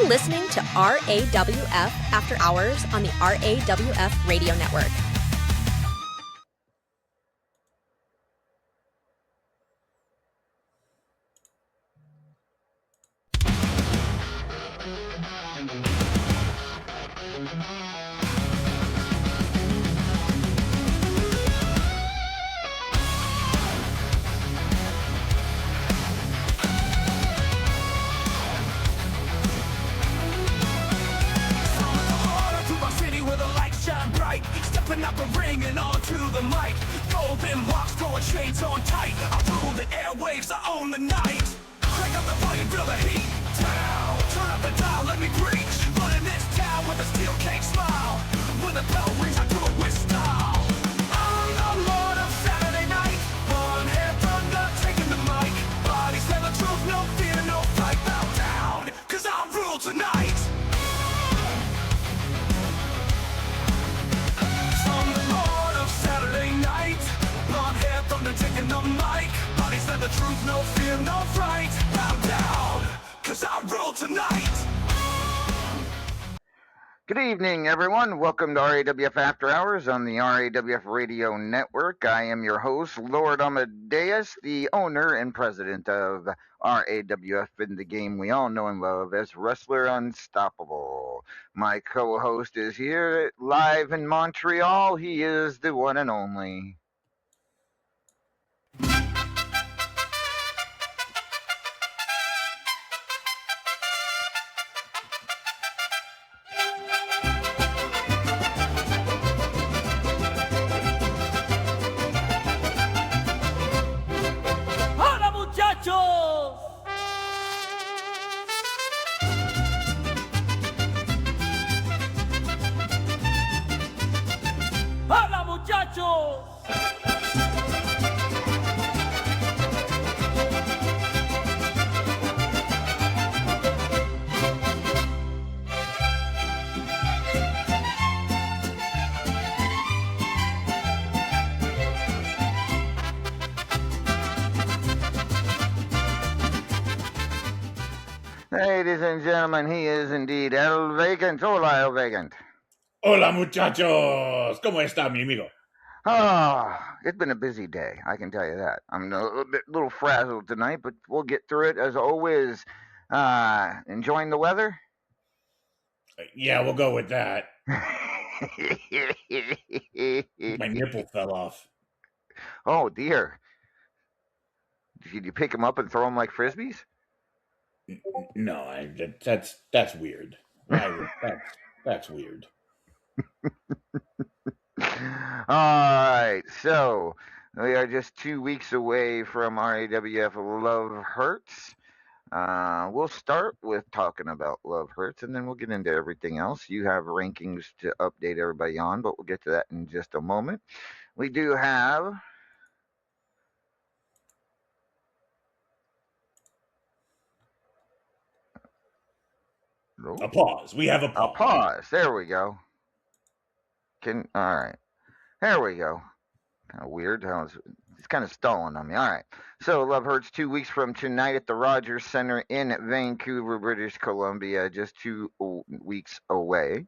You're listening to RAWF After Hours on the RAWF Radio Network. Up a ring and onto the mic. Golden locks, throwing chains on tight. I rule the airwaves, I own the night. Crank up the volume, feel the heat. Down, turn up the dial, let me preach. Running this town with a steel cake smile. When the bell rings, I do it with style. I'm the Lord of Saturday night. One hair thunder, taking the mic. Bodies tell the truth, no fear, no fight. Bow down, cause I rule tonight. Taking the mic, body said the truth, no fear, no fright. Bow down, cause I rule tonight. Good evening, everyone. Welcome to RAWF After Hours on the RAWF Radio Network. I am your host, Lord Amadeus, the owner and president of RAWF in the game we all know and love as Wrestler Unstoppable. My co-host is here live in Montreal. He is the one and only Ladies and gentlemen, he is indeed El Vacant. Hola, El Vacant. Hola, muchachos. ¿Cómo está, mi amigo? It's been a busy day, I can tell you that. I'm a little frazzled tonight, but we'll get through it as always. Enjoying the weather? Yeah, we'll go with that. My nipple fell off. Oh, dear. Did you pick them up and throw them like Frisbees? No, that's weird. That's weird. All right, so we are just 2 weeks away from RAWF Love Hurts. We'll start with talking about Love Hurts, and then we'll get into everything else. You have rankings to update everybody on, but we'll get to that in just a moment. We do have a pause. We have a pause. A pause. There we go. All right. There we go. Kind of weird. It's kind of stalling on me. All right. So Love Hurts 2 weeks from tonight at the Rogers Center in Vancouver, British Columbia, just 2 weeks away.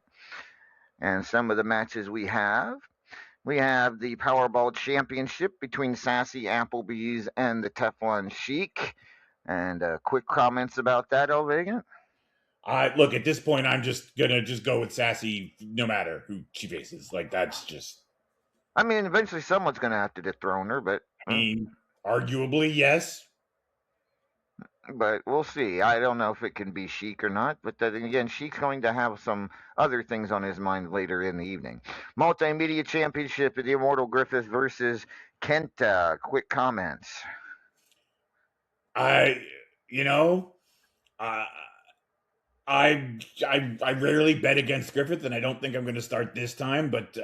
And some of the matches we have the Powerball Championship between Sassy Applebee's and the Teflon Sheik. And quick comments about that, El Vacant? Look, at this point, I'm just gonna go with Sassy, no matter who she faces. Like, that's just. I mean, eventually someone's gonna have to dethrone her, but. I mean, arguably, yes. But we'll see. I don't know if it can be Sheik or not. But then again, Sheik's going to have some other things on his mind later in the evening. Multimedia Championship, the Immortal Griffith versus Kenta. Quick comments. I rarely bet against Griffith, and I don't think I'm going to start this time. But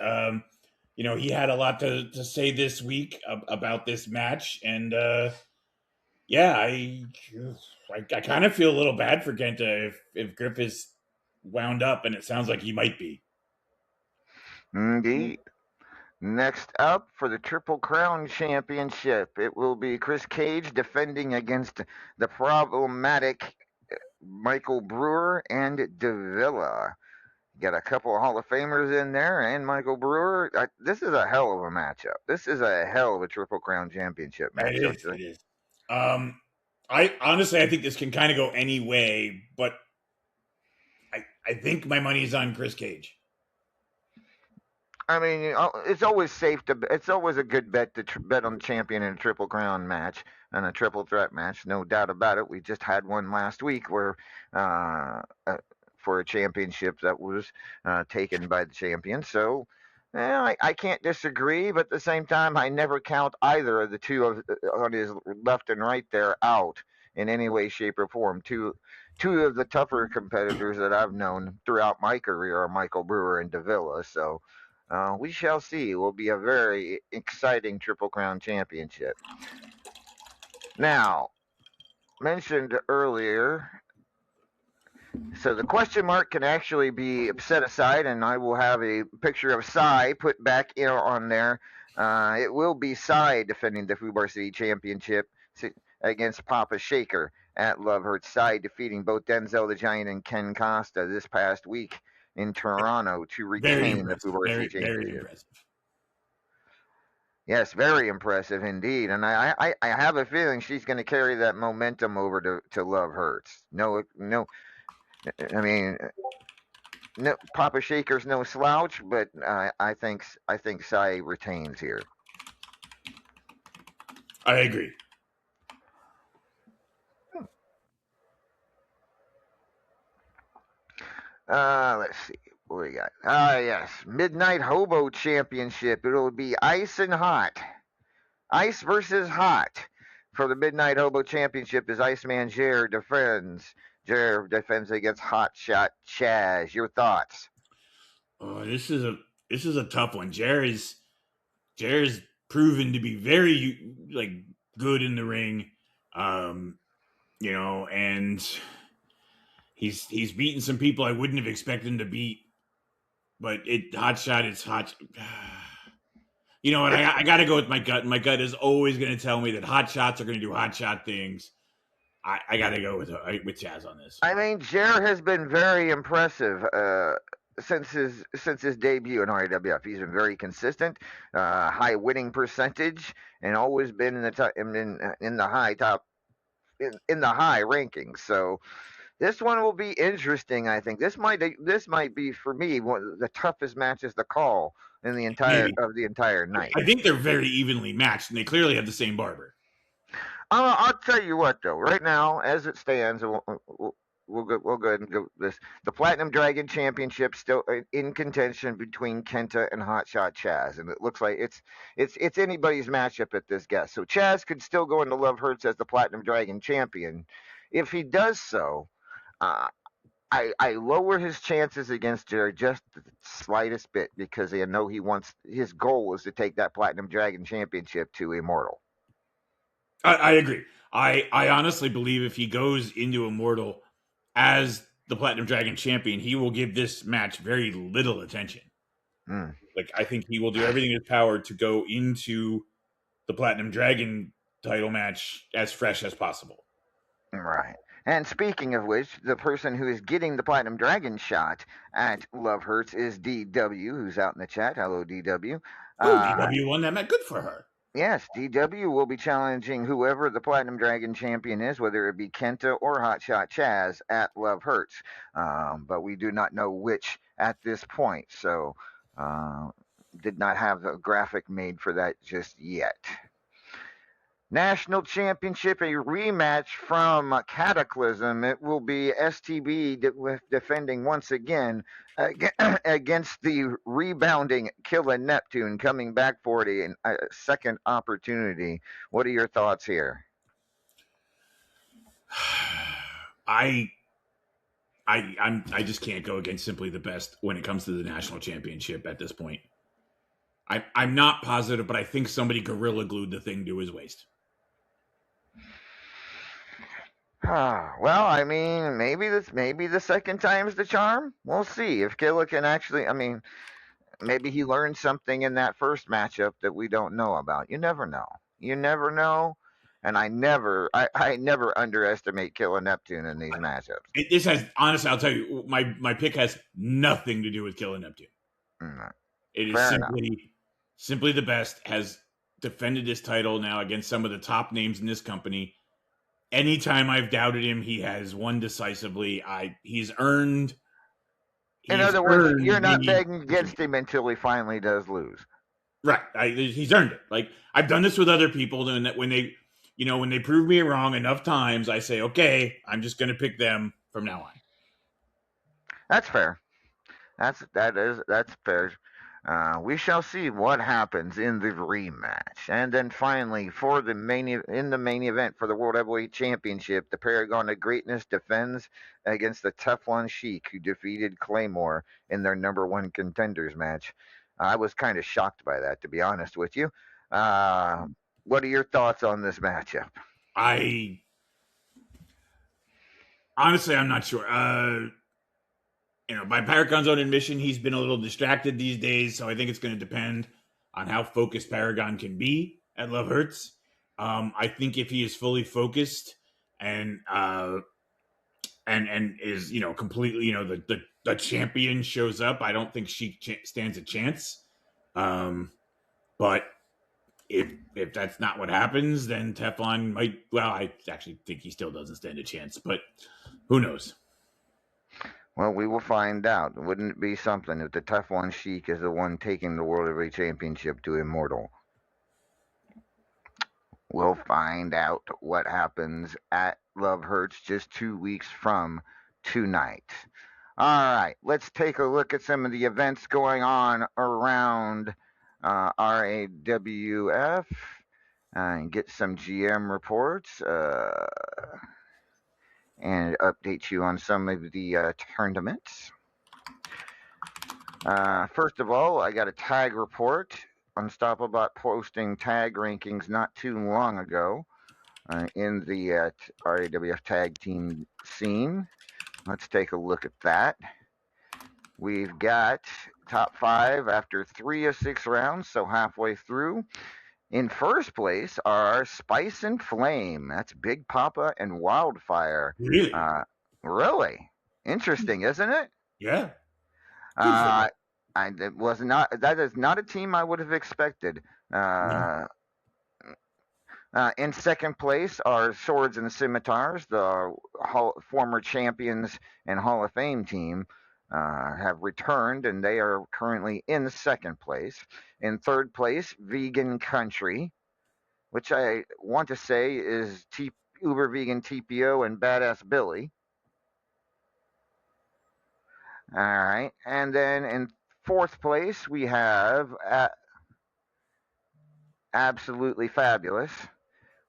he had a lot to say this week about this match, and I kind of feel a little bad for Kenta if Griffith's wound up, and it sounds like he might be. Indeed. Next up for the Triple Crown Championship, it will be Chris Cage defending against the problematic Michael Brewer and Davila. Got a couple of Hall of Famers in there, and Michael Brewer. This is a hell of a matchup. This is a hell of a Triple Crown Championship match, It don't is. you It think? is. I honestly, I think this can kind of go any way, but I think my money's on Chris Cage. I mean, it's always safe to. It's always a good bet to bet on the champion in a Triple Crown match and a triple threat match, no doubt about it. We just had one last week where, for a championship that was taken by the champion. So, I can't disagree, but at the same time, I never count either of the two on his left and right there out in any way, shape, or form. Two of the tougher competitors that I've known throughout my career are Michael Brewer and Davila. So. We shall see. It will be a very exciting Triple Crown Championship. Now, mentioned earlier, so the question mark can actually be set aside, and I will have a picture of Cy put back in on there. It will be Cy defending the Fubar City Championship against Papa Shaker at Love Hurts. Cy defeating both Denzel the Giant and Ken Costa this past week in Toronto to Very retain the impressive. Fubar City Very Championship. impressive. Yes, very impressive indeed, and I have a feeling she's going to carry that momentum over to Love Hurts. No, I mean, no, Papa Shaker's no slouch, but I think Sai retains here. I agree. Let's see what we got. Yes, Midnight Hobo Championship. It'll be ice and hot. Ice versus hot for the Midnight Hobo Championship as Iceman Jer defends. Jer defends against Hot Shot Chaz. Your thoughts? Oh, this is a tough one. Jerry's proven to be very like good in the ring, um, and he's beaten some people I wouldn't have expected him to beat. But hot shot, it's hot. You know what? I got to go with my gut. My gut is always going to tell me that hot shots are going to do hot shot things. I got to go with Chaz on this. I mean, Jer has been very impressive since his debut in RAWF. He's been very consistent, high winning percentage, and always been in the high top in the high rankings. So this one will be interesting. I think this might be for me one of the toughest matches to call in the Maybe. entire night. I think they're very evenly matched, and they clearly have the same barber. I'll tell you what, though. Right now, as it stands, we'll go ahead and go this. The Platinum Dragon Championship still in contention between Kenta and Hotshot Chaz, and it looks like it's anybody's matchup at this guess. So Chaz could still go into Love Hurts as the Platinum Dragon Champion. If he does so, I lower his chances against Jared just the slightest bit because I know his goal is to take that Platinum Dragon Championship to Immortal. I agree. I honestly believe if he goes into Immortal as the Platinum Dragon champion, he will give this match very little attention. Like, I think he will do everything in his power to go into the Platinum Dragon title match as fresh as possible. Right. And speaking of which, the person who is getting the Platinum Dragon shot at Love Hurts is DW, who's out in the chat. Hello, DW. DW won that match. Good for her. Yes, DW will be challenging whoever the Platinum Dragon champion is, whether it be Kenta or Hotshot Chaz at Love Hurts. But we do not know which at this point, so did not have the graphic made for that just yet. National Championship, a rematch from Cataclysm. It will be STB defending once again against the rebounding Killer Neptune, coming back for a second opportunity. What are your thoughts here? I just can't go against Simply the Best when it comes to the national championship at this point. I'm not positive, but I think somebody gorilla glued the thing to his waist. Well, I mean, maybe the second time's the charm. We'll see if Killa can actually. I mean, maybe he learned something in that first matchup that we don't know about. You never know. You never know. and I never underestimate Killer Neptune in these matchups. This has, honestly, I'll tell you, my pick has nothing to do with Killer Neptune. Mm, It is fair enough. simply the best. Has defended his title now against some of the top names in this company. Anytime I've doubted him, he has won decisively. He's earned. In He's other words, you're earned not the begging against him until he finally does lose. right. He's earned it. Like, I've done this with other people, and that when they prove me wrong enough times, I say, okay, I'm just going to pick them from now on. That's fair. That's fair. We shall see what happens in the rematch, and then finally for the main event for the World Heavyweight Championship, the Paragon of Greatness defends against the Teflon Sheik, who defeated Claymore in their number one contenders match. I was kind of shocked by that, to be honest with you. What are your thoughts on this matchup? Honestly, I'm not sure. By Paragon's own admission, he's been a little distracted these days, so I think it's going to depend on how focused Paragon can be at Love Hurts. I think if he is fully focused and is completely the champion shows up, I don't think she stands a chance. But if that's not what happens, then Teflon might. Well, I actually think he still doesn't stand a chance, but who knows? Well, we will find out. Wouldn't it be something if the Teflon Sheik is the one taking the World Heavyweight Championship to Immortal? We'll find out what happens at Love Hurts just 2 weeks from tonight. All right, let's take a look at some of the events going on around RAWF and get some GM reports. And update you on some of the tournaments. First of all, I got a tag report. Unstoppable posting tag rankings not too long ago in the RAWF tag team scene. Let's take a look at that. We've got top 5 after 3 of 6 rounds, so halfway through. In first place are Spice and Flame. That's Big Papa and Wildfire. Really? Really? Interesting, isn't it? Yeah. That is not a team I would have expected. In second place are Swords and Scimitars, the former champions and Hall of Fame team. Have returned, and they are currently in second place. In third place, Vegan Country, which I want to say is Uber Vegan TPO and Badass Billy. All right, and then in fourth place we have Absolutely Fabulous,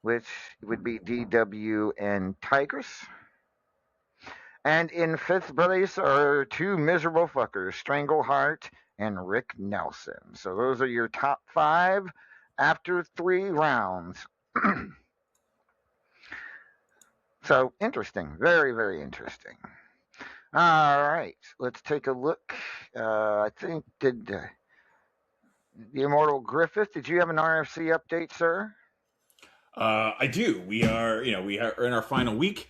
which would be DW and Tigress. And in fifth place are 2 miserable fuckers, Strangleheart and Rick Nelson. So those are your top 5 after 3 rounds. So interesting. Very, very interesting. All right. Let's take a look. I think, did the Immortal Griffith, did you have an RFC update, sir? I do. We are in our final week.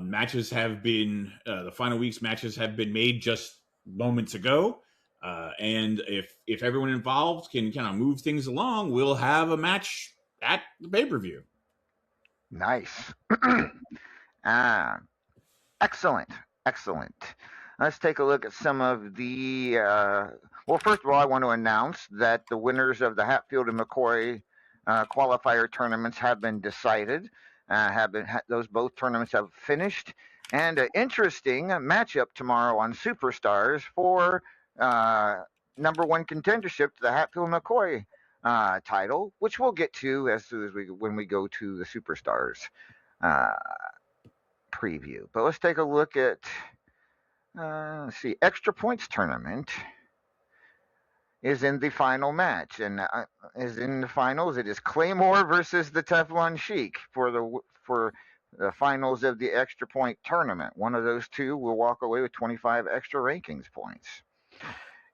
Matches have been the final week's matches have been made just moments ago, and if everyone involved can kind of move things along, we'll have a match at the pay-per-view. Nice. Excellent. Let's take a look at some of the. Well, first of all, I want to announce that the winners of the Hatfield and McCoy qualifier tournaments have been decided. Those both tournaments have finished, and an interesting matchup tomorrow on Superstars for number 1 contendership to the Hatfield McCoy title, which we'll get to as soon as when we go to the Superstars preview. But let's take a look at let's see, Extra Points tournament is in the final match, and is in the finals. It is Claymore versus the Teflon Sheik for the finals of the Extra Point tournament. One of those two will walk away with 25 extra rankings points.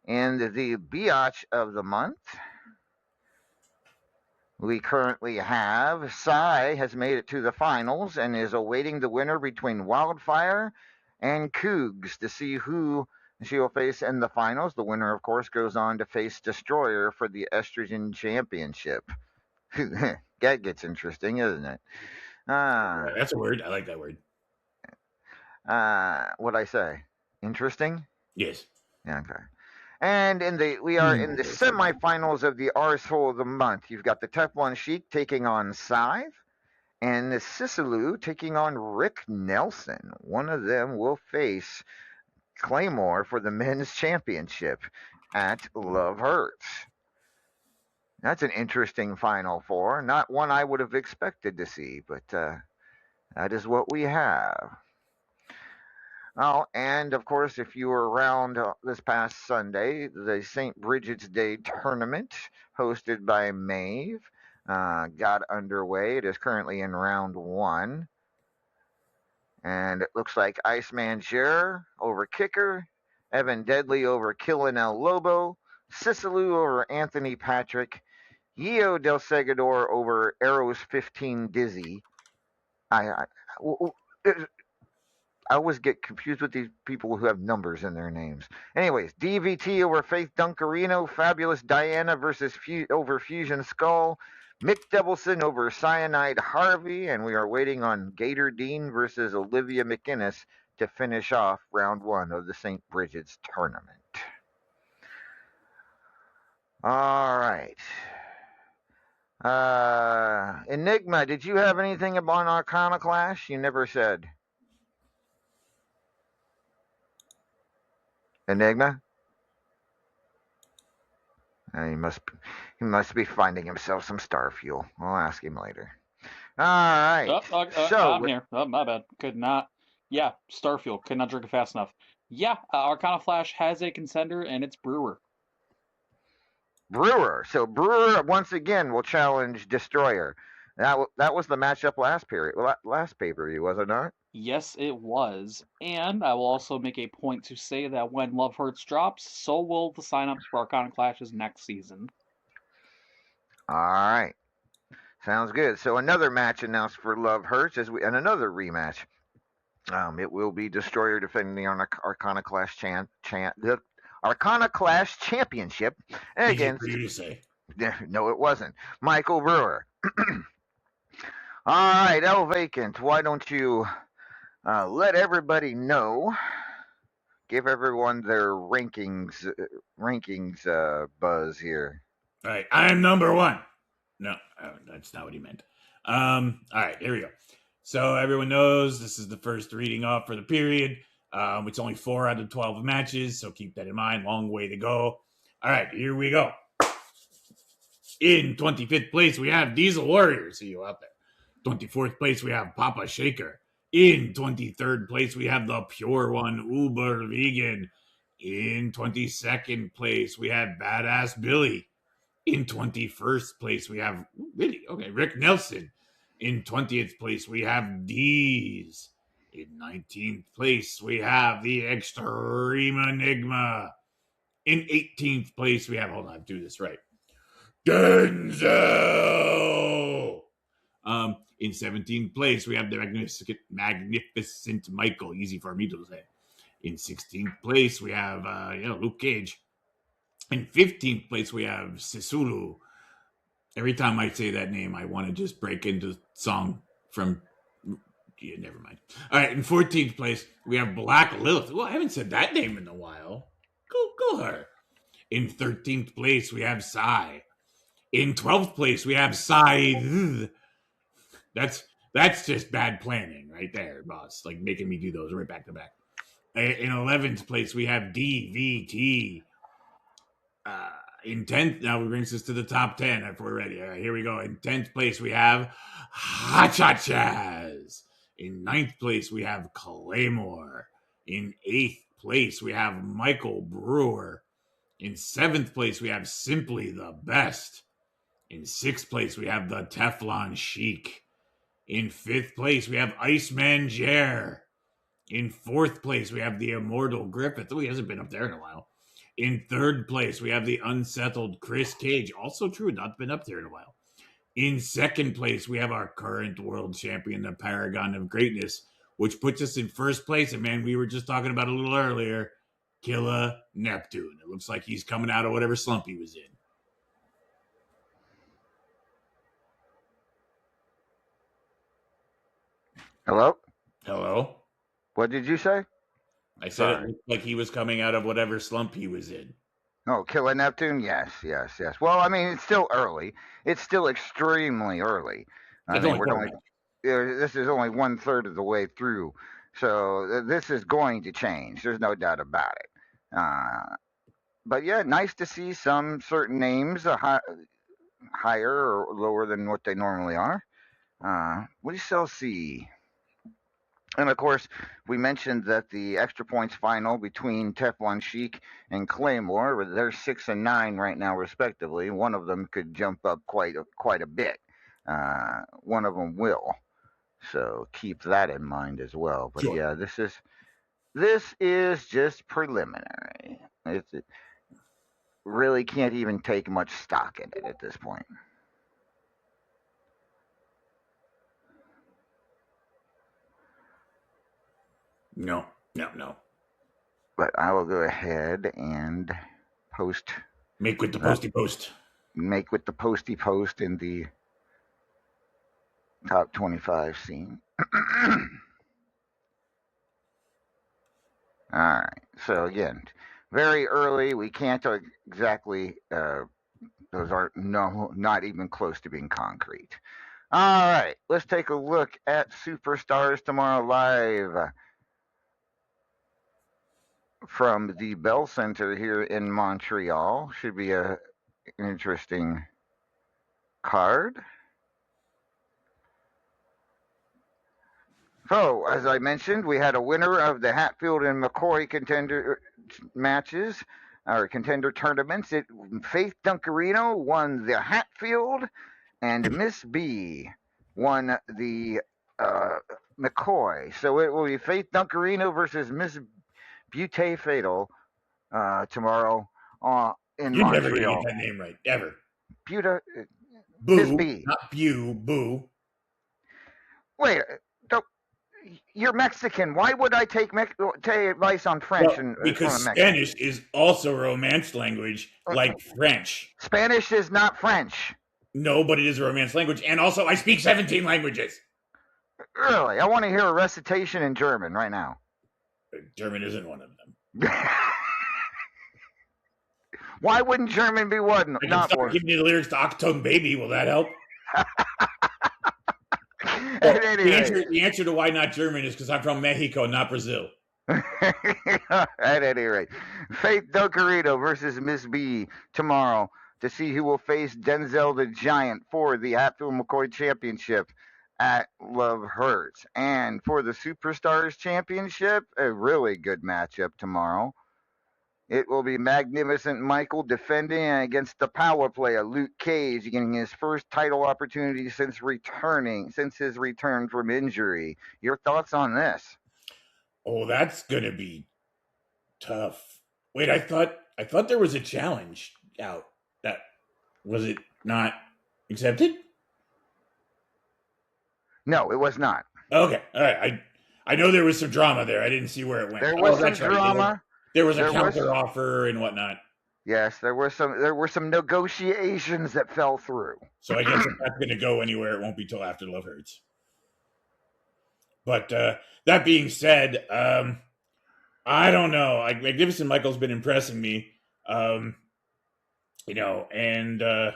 And the biatch of the month We currently have Psy has made it to the finals and is awaiting the winner between Wildfire and Cougs to see who she will face in the finals. The winner, of course, goes on to face Destroyer for the Estrogen Championship. That gets interesting, isn't it? That's a word. I like that word. What'd I say? Interesting? Yes. Yeah, okay. And we are in the semifinals of the Arsehole of the Month. You've got the Teflon Sheik taking on Scythe, and the Sisaloo taking on Rick Nelson. One of them will face Claymore for the men's championship at Love Hurts. That's an interesting Final Four. Not one I would have expected to see, but that is what we have. Oh, and of course, if you were around this past Sunday, the St. Bridget's Day tournament hosted by Maeve got underway. It is currently in round 1. And it looks like Iceman Jer over Kicker, Evan Deadly over Killin El Lobo, Sisaloo over Anthony Patrick, Yeo Del Segador over Arrows 15 Dizzy. I always get confused with these people who have numbers in their names. Anyways, DVT over Faith Duncarino, Fabulous Diana versus over Fusion Skull, Mick Devilson over Cyanide Harvey, and we are waiting on Gator Dean versus Olivia McInnes to finish off round 1 of the St. Bridget's tournament. All right. Enigma, did you have anything about Arcana Clash? You never said. Enigma? He must be finding himself some star fuel. I'll ask him later. All right. I'm here. Oh, my bad. Could not. Yeah, Starfield. Could not drink it fast enough. Yeah, Arcana Flash has a contender, and it's Brewer. Brewer. So Brewer once again will challenge Destroyer. That was the matchup last pay-per-view, was it not? Yes, it was. And I will also make a point to say that when Love Hurts drops, so will the signups for Arcana Clashes next season. All right. Sounds good. So another match announced for Love Hurts and another rematch. It will be Destroyer defending on Arcana Clash the Arcana Clash Championship against. Easy for you to say. No, it wasn't. Michael Brewer. All right, El Vacant. Why don't you let everybody know? Give everyone their rankings buzz here. All right, I'm number 1. No, that's not what he meant. All right, here we go. So everyone knows this is the first reading off for the period. It's only 4 out of 12 matches, so keep that in mind. Long way to go. All right, here we go. In 25th place, we have Diesel Warrior. See you out there. 24th place, we have Papa Shaker. In 23rd place, we have the Pure One, Uber Vegan. In 22nd place, we have Badass Billy. In 21st place, we have Rick Nelson. In 20th place, we have D's. In 19th place, we have the Extreme Enigma. In 18th place, we have, hold on, I'll do this right, Denzel. In 17th place, we have the magnificent Michael. Easy for me to say. In 16th place, we have Luke Cage. In 15th place, we have Sisulu. Every time I say that name, I want to just break into song from. Yeah, never mind. All right, in 14th place, we have Black Lilith. Well, I haven't said that name in a while. Go her. In 13th place, we have Psy. In 12th place, we have Psy. That's just bad planning right there, boss. Like making me do those right back to back. In 11th place, we have DVT. In 10th, now we brings us to the top 10 if we're ready. All right, here we go. In 10th place, we have Hachachas. In 9th place, we have Claymore. In 8th place, we have Michael Brewer. In 7th place, we have Simply the Best. In 6th place, we have the Teflon Sheik. In 5th place, we have Iceman Jer. In 4th place, we have the Immortal Griffith. Oh, he hasn't been up there in a while. In 3rd place, we have the Unsettled Chris Cage. Also true, not been up there in a while. In second place, we have our current world champion, the Paragon of Greatness, which puts us in first place. And man, we were just talking about a little earlier, Killer Neptune. It looks like he's coming out of whatever slump he was in. Hello? Hello? What did you say? I said Sorry. it looked like he was coming out of whatever slump he was in. Oh, Killer Neptune? Yes. Well, I mean, it's still early. It's still extremely early. I It's mean, only we're only this is only 1/3 of the way through, so this is going to change. There's no doubt about it. But yeah, nice to see some certain names higher or lower than what they normally are. We shall see. And of course, we mentioned that the extra points final between Teflon Sheik and Claymore, they're 6 and 9 right now, respectively. One of them could jump up quite a bit. One of them will. So keep that in mind as well. But Sure. yeah, this is just preliminary. It really can't even take much stock in it at this point. No. But I will go ahead and post. Make with the posty post. Make with the posty post in the top 25 scene. All right. So again, very early. We can't exactly. Those are not even close to being concrete. All right. Let's take a look at Superstars tomorrow live from the Bell Center here in Montreal. Should be an interesting card. So, as I mentioned, we had a winner of the Hatfield and McCoy contender matches, or contender tournaments. Faith Duncarino won the Hatfield, and Miss B won the McCoy. So it will be Faith Duncarino versus Miss Butte Fatal tomorrow in You're Montreal. never going to get that name right, ever. Butte, Boo, Miss B. not Bew, Boo. Wait, you're Mexican. Why would I take advice on French? Well, because Spanish is also a Romance language, like French. Spanish is not French. No, but it is a Romance language, and also I speak 17 languages. Really? I want to hear a recitation in German right now. German isn't one of them. Why wouldn't German be one? I can start giving you the lyrics to Achtung Baby. Will that help? The answer to why not German is because I'm from Mexico, not Brazil. At any rate, Faith Duncarino versus Miss B tomorrow to see who will face Denzel the Giant for the Hatfield McCoy Championship at Love Hurts. And for the Superstars Championship, a really good matchup tomorrow. It will be Magnificent Michael defending against the power player Luke Cage, getting his first title opportunity since his return from injury. Your thoughts on this? Oh, that's gonna be tough. Wait, I thought there was a challenge out. That was it not accepted? No, it was not. Okay, all right. I know there was some drama there. I didn't see where it went. There was some drama. There was a counter offer and whatnot. Yes, there were some negotiations that fell through. So I guess if that's going to go anywhere, it won't be till after Love Hurts. But that being said, I don't know. Magnificent Michael's been impressing me, and I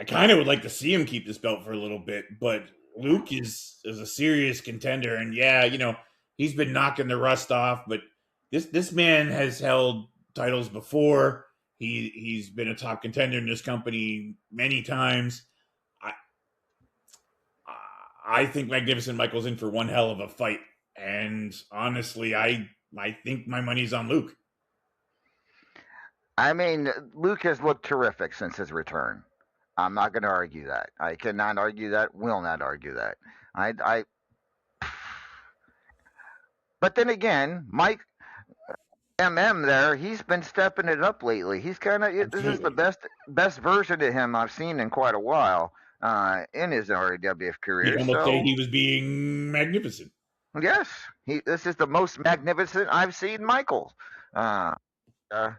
kind of would like to see him keep this belt for a little bit. But Luke is a serious contender, and he's been knocking the rust off, but. This man has held titles before. He's been a top contender in this company many times. I think Magnificent Michael's in for one hell of a fight, and honestly, I think my money's on Luke. I mean, Luke has looked terrific since his return. I'm not going to argue that. I cannot argue that. Will not argue that. But then again, Mike. There, he's been stepping it up lately. He's kind of this is the best version of him I've seen in quite a while. in his RAWF career. You'd almost say So he was being magnificent. yes, this is the most magnificent I've seen Michael. Uh, uh,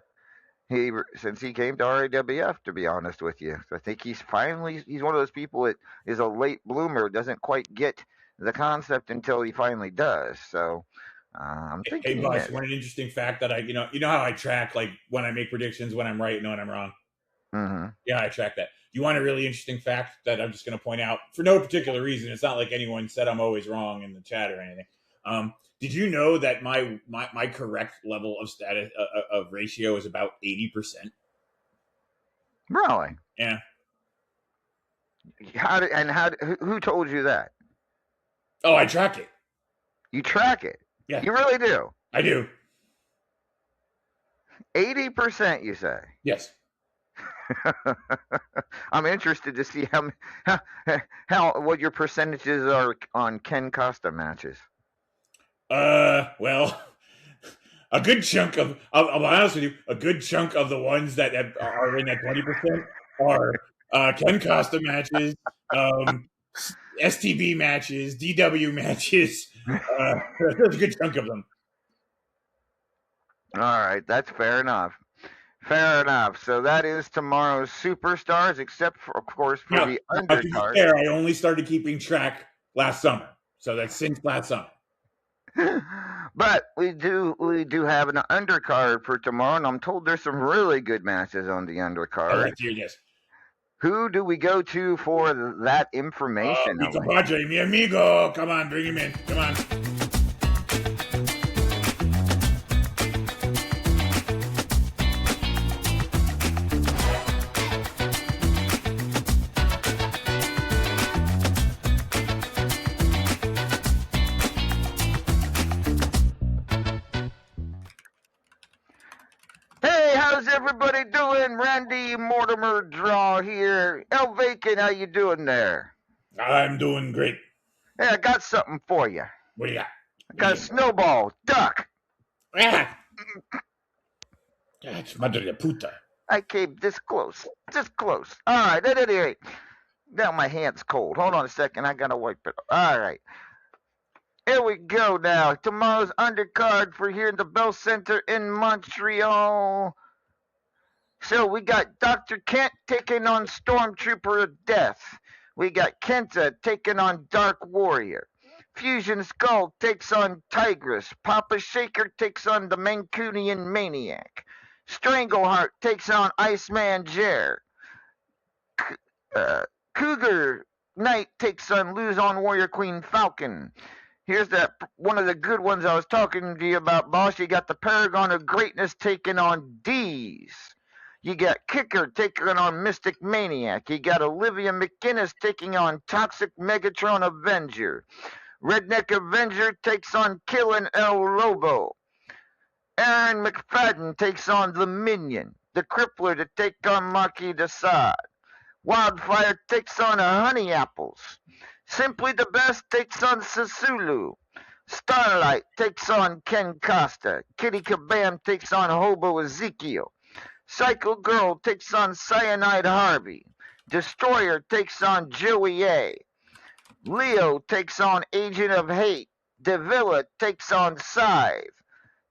since he came to RAWF, to be honest with you. So I think he's one of those people that is a late bloomer, doesn't quite get the concept until he finally does. So I'm Hey, thinking Bus, that. you want an interesting fact that you know how I track like when I make predictions, when I'm right and when I'm wrong. Hmm. Yeah, I track that. You want a really interesting fact that I'm just going to point out for no particular reason? It's not like anyone said I'm always wrong in the chat or anything. Did you know that my correct level of status of ratio is about 80%? Really? Yeah. Who told you that? Oh, I track it. You track it. Yeah, You really do. I do. 80%, you say? Yes. I'm interested to see how what your percentages are on Ken Costa matches. Well, a good chunk of I'll be honest with you, a good chunk of the ones that are in that 20% are Ken Costa matches, STB matches, DW matches. There's a good chunk of them. All right, that's fair enough. Fair enough. So that is tomorrow's superstars, except for, of course, for Now, the to be undercard. fair, I only started keeping track last summer, so that's since last summer. But we do have an undercard for tomorrow, and I'm told there's some really good matches on the Oh, undercard. let's hear this. Who do we go to for that information? Mi Elaine? compadre, mi amigo. Come on, bring him in. Come on. Hey, how's everybody doing? Randy Mortimer Draw here. El Vacant, how you doing there? I'm doing great. Hey, I got something for you. What do you got? I got a snowball, duck. Ah! That's madre de puta. I came this close. All right, at any rate. Now my hand's cold. Hold on a second. I gotta wipe it. All right. Here we go now. Tomorrow's undercard for here in the Bell Center in Montreal. So we got Dr. Kent taking on Stormtrooper of Death. We got Kenta taking on Dark Warrior. Fusion Skull takes on Tigress. Papa Shaker takes on the Mancunian Maniac. Strangleheart takes on Iceman Jer. Cougar Knight takes on Luzon Warrior Queen Falcon. Here's one of the good ones I was talking to you about, boss. You got the Paragon of Greatness taking on D's. You got Kicker taking on Mystic Maniac. You got Olivia McGinnis taking on Toxic Megatron Avenger. Redneck Avenger takes on Killin' El Lobo. Aaron McFadden takes on the Minion. The Crippler to take on Marquis de Sade. Wildfire takes on Honey Apples. Simply the Best takes on Sasulu. Starlight takes on Ken Costa. Kitty Kabam takes on Hobo Ezekiel. Psycho Girl takes on Cyanide Harvey. Destroyer takes on Joey A. Leo takes on Agent of Hate. Davila takes on Scythe.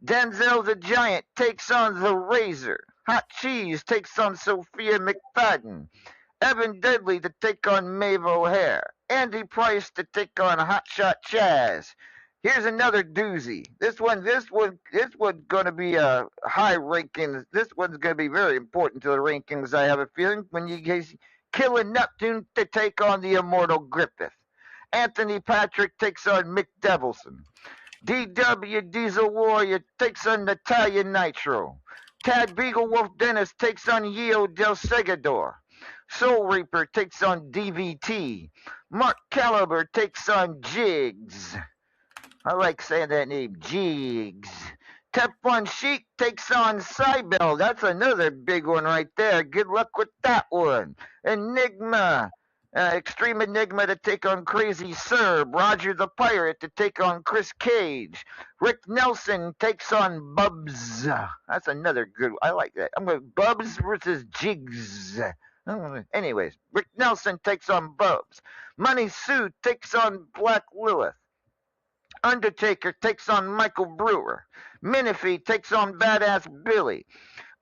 Denzel the Giant takes on the Razor. Hot Cheese takes on Sophia McFadden. Evan Deadly to take on Maeve O'Hare. Andy Price to take on Hotshot Chaz. Here's another doozy. This one's gonna be a high ranking. This one's gonna be very important to the rankings. I have a feeling when you guys killing Neptune to take on the Immortal Griffith. Anthony Patrick takes on Mick Devilson. DW Diesel Warrior takes on Natalia Nitro. Tad Beaglewolf Dennis takes on Yeo Del Segador. Soul Reaper takes on DVT. Mark Caliber takes on Jigs. I like saying that name, Jigs. Teflon Sheik takes on Cybele. That's another big one right there. Good luck with that one. Enigma. Extreme Enigma to take on Crazy Serb. Roger the Pirate to take on Chris Cage. Rick Nelson takes on Bubs. That's another good one. I like that. I'm going Bubs versus Jigs. Anyways, Rick Nelson takes on Bubs. Money Sue takes on Black Lilith. Undertaker takes on Michael Brewer. Minifee takes on Badass Billy.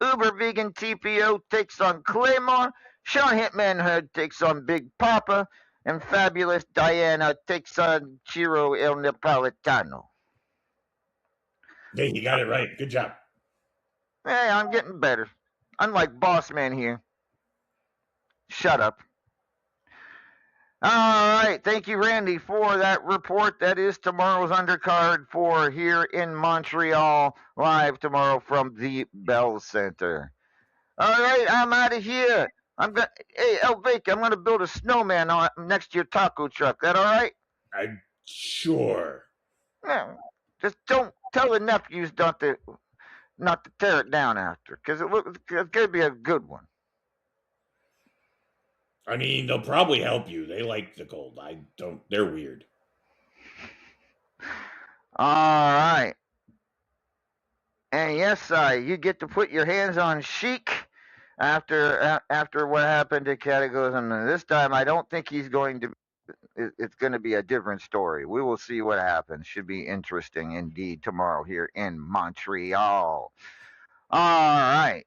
Uber Vegan TPO takes on Claymore. Sean Hitman Hood takes on Big Papa. And Fabulous Diana takes on Chiro El Napolitano. Hey, you got it right. Good job. Hey, I'm getting better. Unlike Boss Man here. Shut up. All right. Thank you, Randy, for that report. That is tomorrow's undercard for here in Montreal, live tomorrow from the Bell Center. All right, I'm out of here. Hey, Elvic, I'm gonna build a snowman next to your taco truck. That all right? I'm sure. Yeah. Just don't tell the nephews not to tear it down after, because it's gonna be a good one. I mean, they'll probably help you. They like the cold. I don't. They're weird. All right. And yes, you get to put your hands on Sheik after what happened to Cataclysm. And this time, I don't think he's going to. It's going to be a different story. We will see what happens. Should be interesting indeed tomorrow here in Montreal. All right.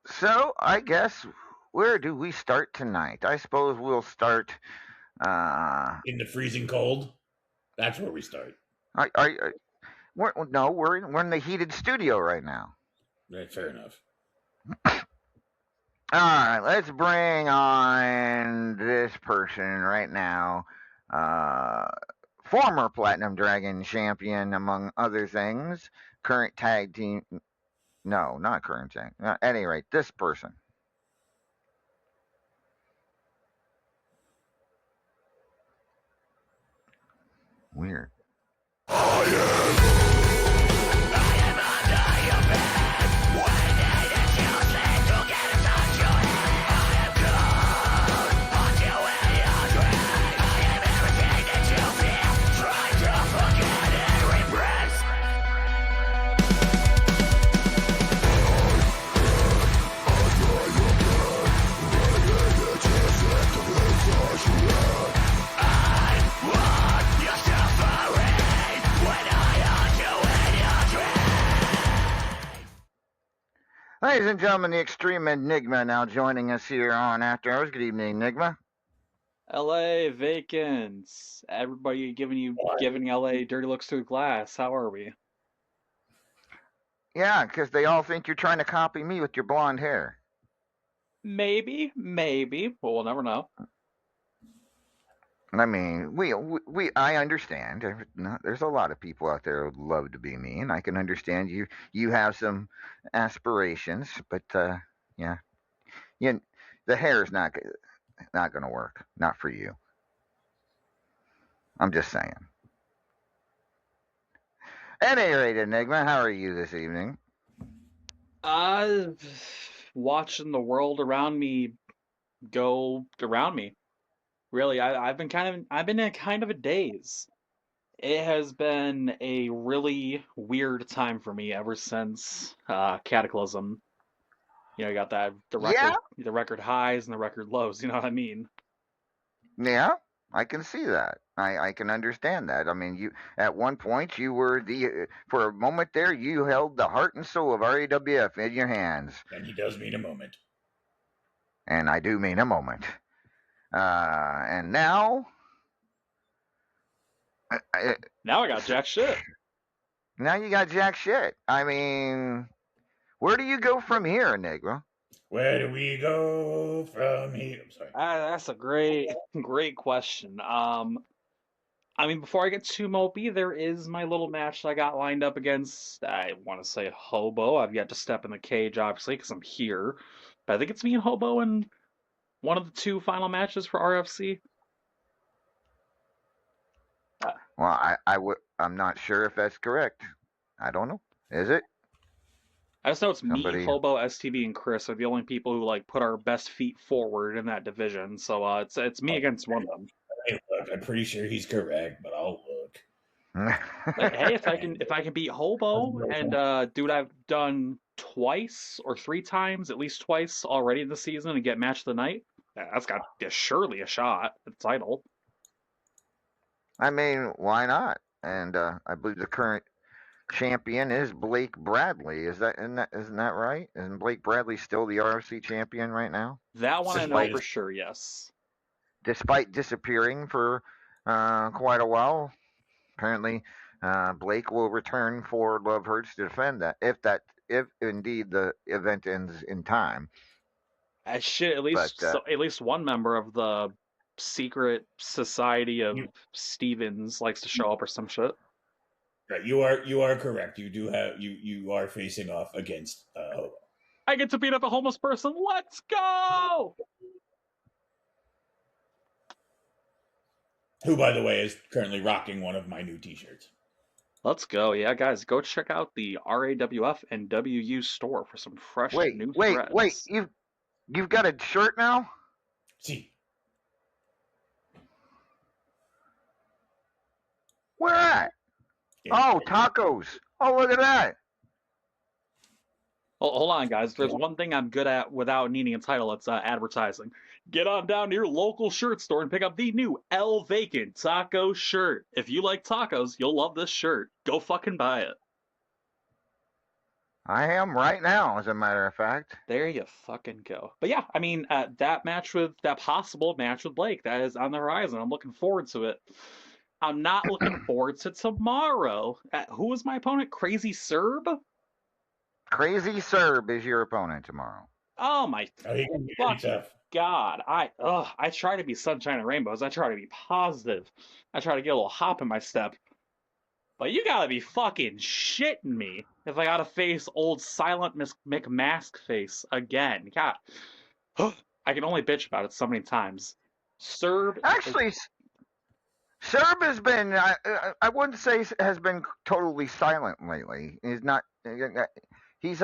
So I guess where do we start tonight? I suppose we'll start in the freezing cold. That's where we start. We're in the heated studio right now. Right, fair enough. All right, let's bring on this person right now. Former Platinum Dragon champion, among other things. Current tag team. No, not current tag. At any rate, this person. Weird. Ladies and gentlemen, the Extreme Enigma now joining us here on After Hours. Good evening, Enigma. LA vacants. Everybody giving LA dirty looks through the glass. How are we? Yeah, because they all think you're trying to copy me with your blonde hair. Maybe, but we'll never know. I mean, I understand. There's a lot of people out there who would love to be me, and I can understand you have some aspirations, but yeah, the hair is not going to work. Not for you. I'm just saying. At any rate, Enigma, how are you this evening? Watching the world around me go around me. Really, I've been in kind of a daze. It has been a really weird time for me ever since Cataclysm. You got the record highs and the record lows. You know what I mean? Yeah, I can see that. I can understand that. I mean, you at one point you were for a moment there you held the heart and soul of RAWF in your hands. And he does mean a moment. And I do mean a moment. And now, now I got jack shit. Now you got jack shit. I mean, where do you go from here, Enigma? Where do we go from here? I'm sorry. That's a great question. I mean, before I get too mopey, there is my little match that I got lined up against, I want to say Hobo. I've yet to step in the cage, obviously, because I'm here. But I think it's me and Hobo in one of the two final matches for RFC. Well, I'm not sure if that's correct. I don't know. Is it? I just know it's me, Hobo, STV, and Chris are the only people who put our best feet forward in that division. So it's me against one of them. Hey, look, I'm pretty sure he's correct, but I'll look. But hey, if I can beat Hobo and dude I've done twice or three times, at least twice already this season and get match of the night, that's got surely a shot at the title. I mean, why not? And I believe the current champion is Blake Bradley. Isn't that right? Isn't Blake Bradley still the RFC champion right now, That one I know despite for sure, yes. despite disappearing for quite a while? Apparently, Blake will return for Love Hurts to defend that if indeed the event ends in time. Shit, But at least one member of the secret society of You, Stevens likes to show up or some shit. right, you are correct. You do have you are facing off against Hobo, I get to beat up a homeless person. Let's go! who, by the way, is currently rocking one of my new T-shirts. Let's go. Yeah, guys, go check out the RAWF and WU store for some fresh new wait! threads. You've got a shirt now? See, Where at? Oh, tacos! Oh, look at that! Oh, hold on, guys. There's one thing I'm good at without needing a title. It's advertising. Get on down to your local shirt store and pick up the new El Vacant taco shirt. If you like tacos, you'll love this shirt. Go fucking buy it. I am right now, as a matter of fact. There you fucking go. But yeah, I mean, that possible match with Blake, that is on the horizon. I'm looking forward to it. I'm not looking forward to tomorrow. Who is my opponent? Crazy Serb? Crazy Serb is your opponent tomorrow. Oh my he can be fucking tough. God. I try to be sunshine and rainbows. I try to be positive. I try to get a little hop in my step. But you gotta be fucking shitting me if I gotta face old Silent McMask face again. God. I can only bitch about it so many times. Serb. Actually, Serb has been, I wouldn't say has been totally silent lately. He's not, he's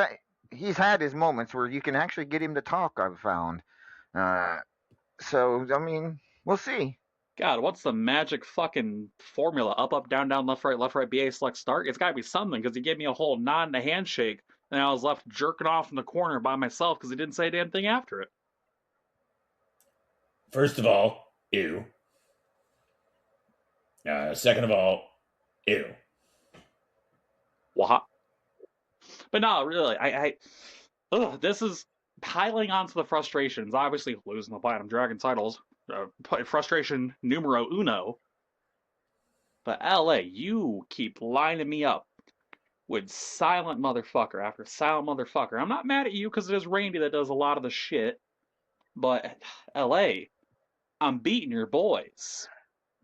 had his moments where you can actually get him to talk, I've found. So, I mean, we'll see. God, what's the magic fucking formula? Up, down, left, right, BA, select, start? It's gotta be something, because he gave me a whole nod and a handshake, and I was left jerking off in the corner by myself because he didn't say a damn thing after it. First of all, ew. Second of all, ew. What? But no, really, this is piling onto the frustrations. Obviously, losing the Platinum Dragon titles, frustration numero uno. But LA, you keep lining me up with silent motherfucker after silent motherfucker. I'm not mad at you because it is Randy that does a lot of the shit. But LA, I'm beating your boys.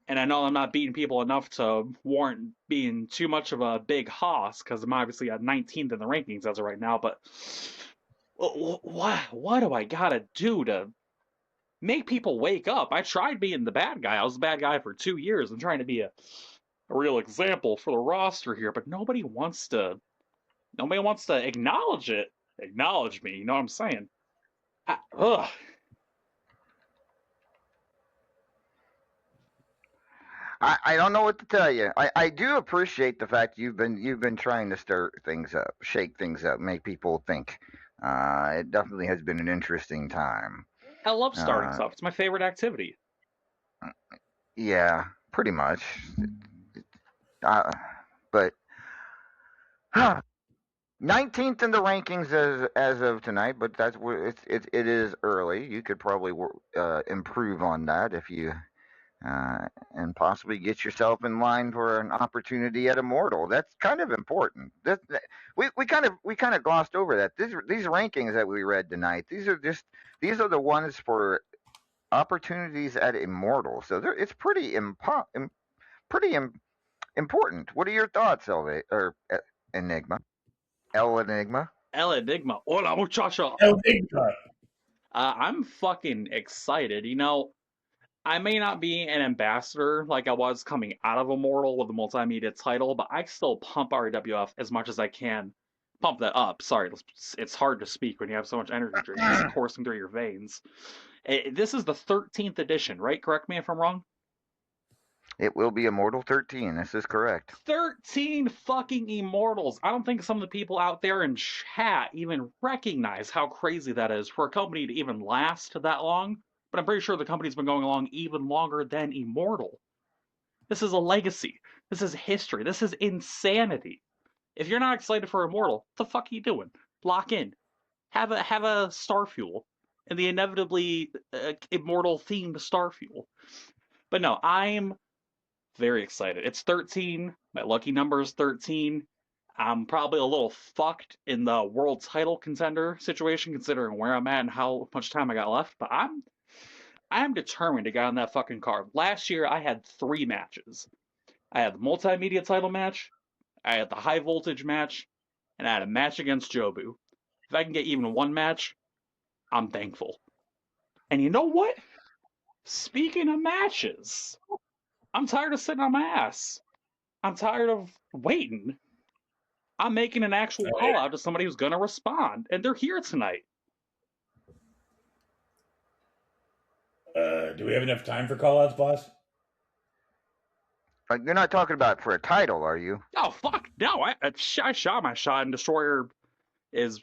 And I know I'm not beating people enough to warrant being too much of a big hoss, because I'm obviously at 19th in the rankings as of right now, but what do I gotta do to make people wake up? I tried being the bad guy. I was the bad guy for 2 years and trying to be a real example for the roster here, but nobody wants to acknowledge it. Acknowledge me, you know what I'm saying? Ugh. I don't know what to tell you. I do appreciate the fact you've been trying to stir things up, shake things up, make people think. It definitely has been an interesting time. I love starting stuff. It's my favorite activity. Yeah, pretty much. But 19th in the rankings as of tonight, but that's where it is early. You could probably improve on that if you and possibly get yourself in line for an opportunity at Immortal. That's kind of important. We kind of glossed over that. These rankings that we read tonight, these are the ones for opportunities at Immortal. So it's pretty important. What are your thoughts, Enigma? El Enigma? El Enigma. Hola, muchacho. Enigma. I'm fucking excited. You know, I may not be an ambassador like I was coming out of Immortal with a multimedia title, but I still pump RWF as much as I can. Pump that up. Sorry, it's hard to speak when you have so much energy drinks coursing through your veins. This is the 13th edition, right? Correct me if I'm wrong. It will be Immortal 13. This is correct. 13 fucking immortals. I don't think some of the people out there in chat even recognize how crazy that is for a company to even last that long. But I'm pretty sure the company's been going along even longer than Immortal. This is a legacy. This is history. This is insanity. If you're not excited for Immortal, what the fuck are you doing? Lock in. Have a Starfuel and the inevitably Immortal themed Starfuel. But no, I'm very excited. It's 13. My lucky number is 13. I'm probably a little fucked in the world title contender situation, considering where I'm at and how much time I got left. But I'm determined to get on that fucking card. Last year I had 3 matches. I had the multimedia title match, I had the high voltage match, and I had a match against Jobu. If I can get even one match, I'm thankful. And you know what? Speaking of matches, I'm tired of sitting on my ass. I'm tired of waiting. I'm making an actual call out to somebody who's going to respond, and they're here tonight. Do we have enough time for callouts, boss? You're not talking about for a title, are you? Oh, fuck, no, I shot my shot, and Destroyer she's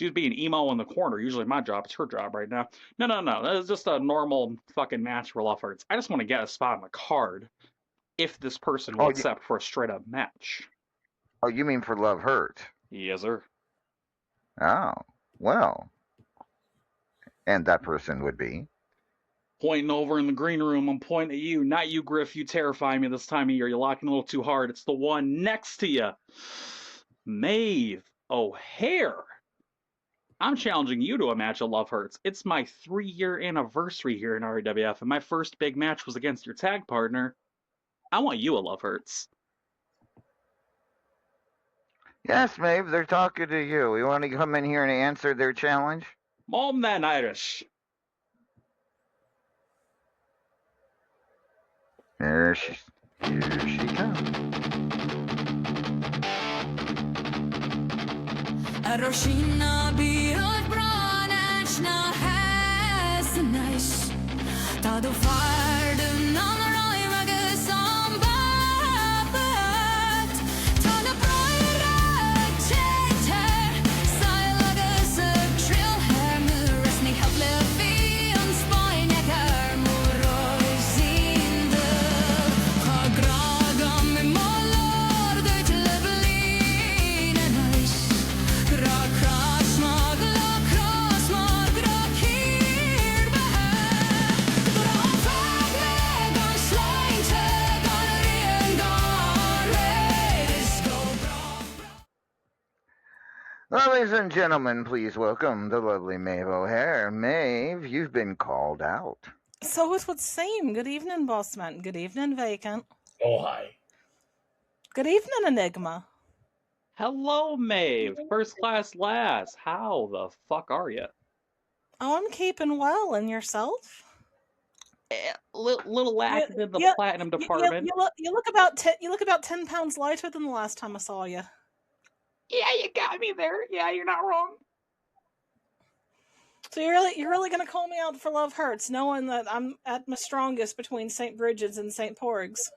being emo in the corner. Usually my job, it's her job right now. No, it's just a normal fucking match for Love Hurts. I just want to get a spot on the card if this person will accept for a straight up match. Oh, you mean for Love Hurts? Yes, sir. Oh, well. And that person would be? Pointing over in the green room, I'm pointing at you. Not you, Griff. You terrify me this time of year. You're locking a little too hard. It's the one next to you. Maeve O'Hare. I'm challenging you to a match of Love Hurts. It's my 3-year anniversary here in RAWF, and my first big match was against your tag partner. I want you a Love Hurts. Yes, Maeve, they're talking to you. You want to come in here and answer their challenge? Mom, then Irish. Here she comes. Roshina biot branachna has nice. Tado farden on roimaga sambat. Tana broira cheter. Silaga trill her resni havle fion spine kar moroi zinde. Hagragam molor det lebelin nice. Ladies and gentlemen, please welcome the lovely Maeve O'Hare. Maeve, you've been called out. So it would seem. Good evening, Bossman. Good evening, Vacant. Oh, hi. Good evening, Enigma. Hello, Maeve. First class lass. How the fuck are you? Oh, I'm keeping well, and yourself? Little active in the platinum department. You look about 10 pounds lighter than the last time I saw you. Yeah, you got me there. Yeah, you're not wrong. So you're really gonna call me out for Love Hurts, knowing that I'm at my strongest between St. Bridget's and St. Porg's.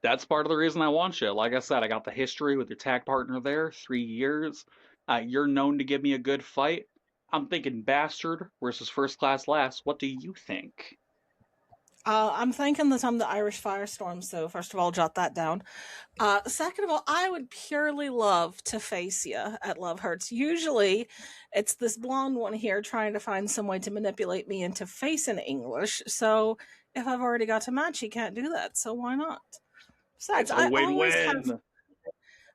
That's part of the reason I want you. Like I said, I got the history with your tag partner there, 3 years. You're known to give me a good fight. I'm thinking Bastard versus First Class Lass. What do you think? I'm thinking that I'm the Irish Firestorm, so first of all, jot that down. Second of all, I would purely love to face you at Love Hurts. Usually, it's this blonde one here trying to find some way to manipulate me into facing English, so if I've already got a match, he can't do that, so why not? Besides, I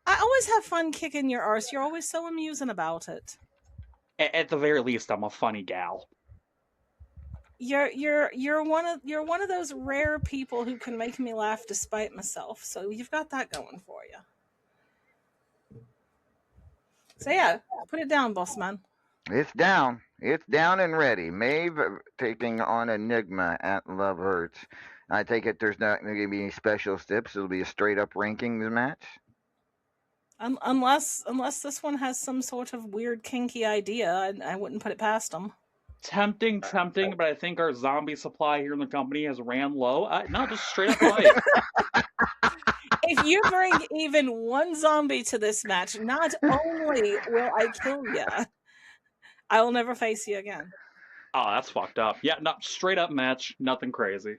always have fun kicking your arse. You're always so amusing about it. At the very least, I'm a funny gal. You're one of those rare people who can make me laugh despite myself. So you've got that going for you. So yeah, put it down, boss man. It's down. It's down and ready. Maeve taking on Enigma at Love Hurts. I take it there's not going to be any special steps. It'll be a straight up rankings match. Unless this one has some sort of weird kinky idea, I wouldn't put it past them. Tempting, but I think our zombie supply here in the company has ran low. No, just straight up fight. If you bring even one zombie to this match, not only will I kill you, I will never face you again. Oh, that's fucked up. Yeah, not straight up match, nothing crazy.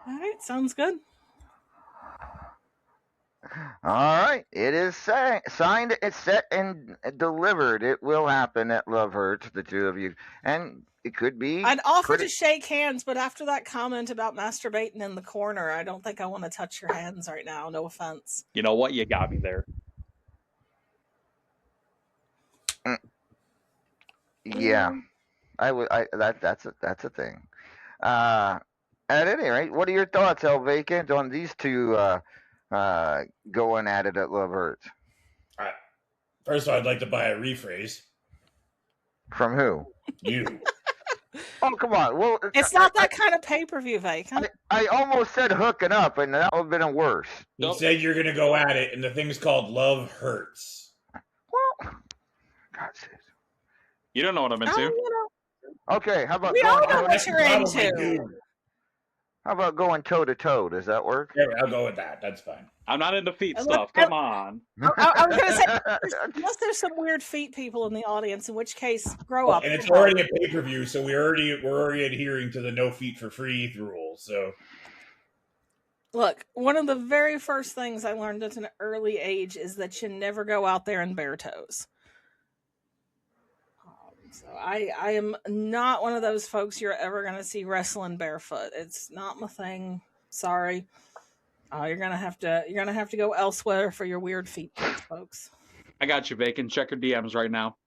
All right, sounds good. All right, it is signed, it's set, and delivered. It will happen at Love Hurts, the two of you, and it could be. I'd offer to shake hands, but after that comment about masturbating in the corner, I don't think I want to touch your hands right now. No offense. You know what? You got me there. Yeah, I would. That's a thing. At any rate, what are your thoughts, El Vacant, on these two going at it at Love Hurts? First of all, I'd like to buy a rephrase. From who? You. Oh, come on. Well, It's not that kind of pay-per-view, Vacant. I almost said hooking up, and that would have been worse. You said you're going to go at it, and the thing's called Love Hurts. Well, God sakes. You don't know what I'm into. Okay, how about We all know going what you're into. How about going toe to toe? Does that work? Yeah, I'll go with that. That's fine. I'm not into feet stuff. Come on. I was gonna say, unless there's some weird feet people in the audience, in which case, grow up. And it's already a pay-per-view, so we're already adhering to the no feet for free rule. So, Look, one of the very first things I learned at an early age is that you never go out there in bare toes. So I am not one of those folks you're ever going to see wrestling barefoot. It's not my thing. Sorry. You're gonna have to go elsewhere for your weird feet, folks. I got you, Bacon. Check your DMs right now.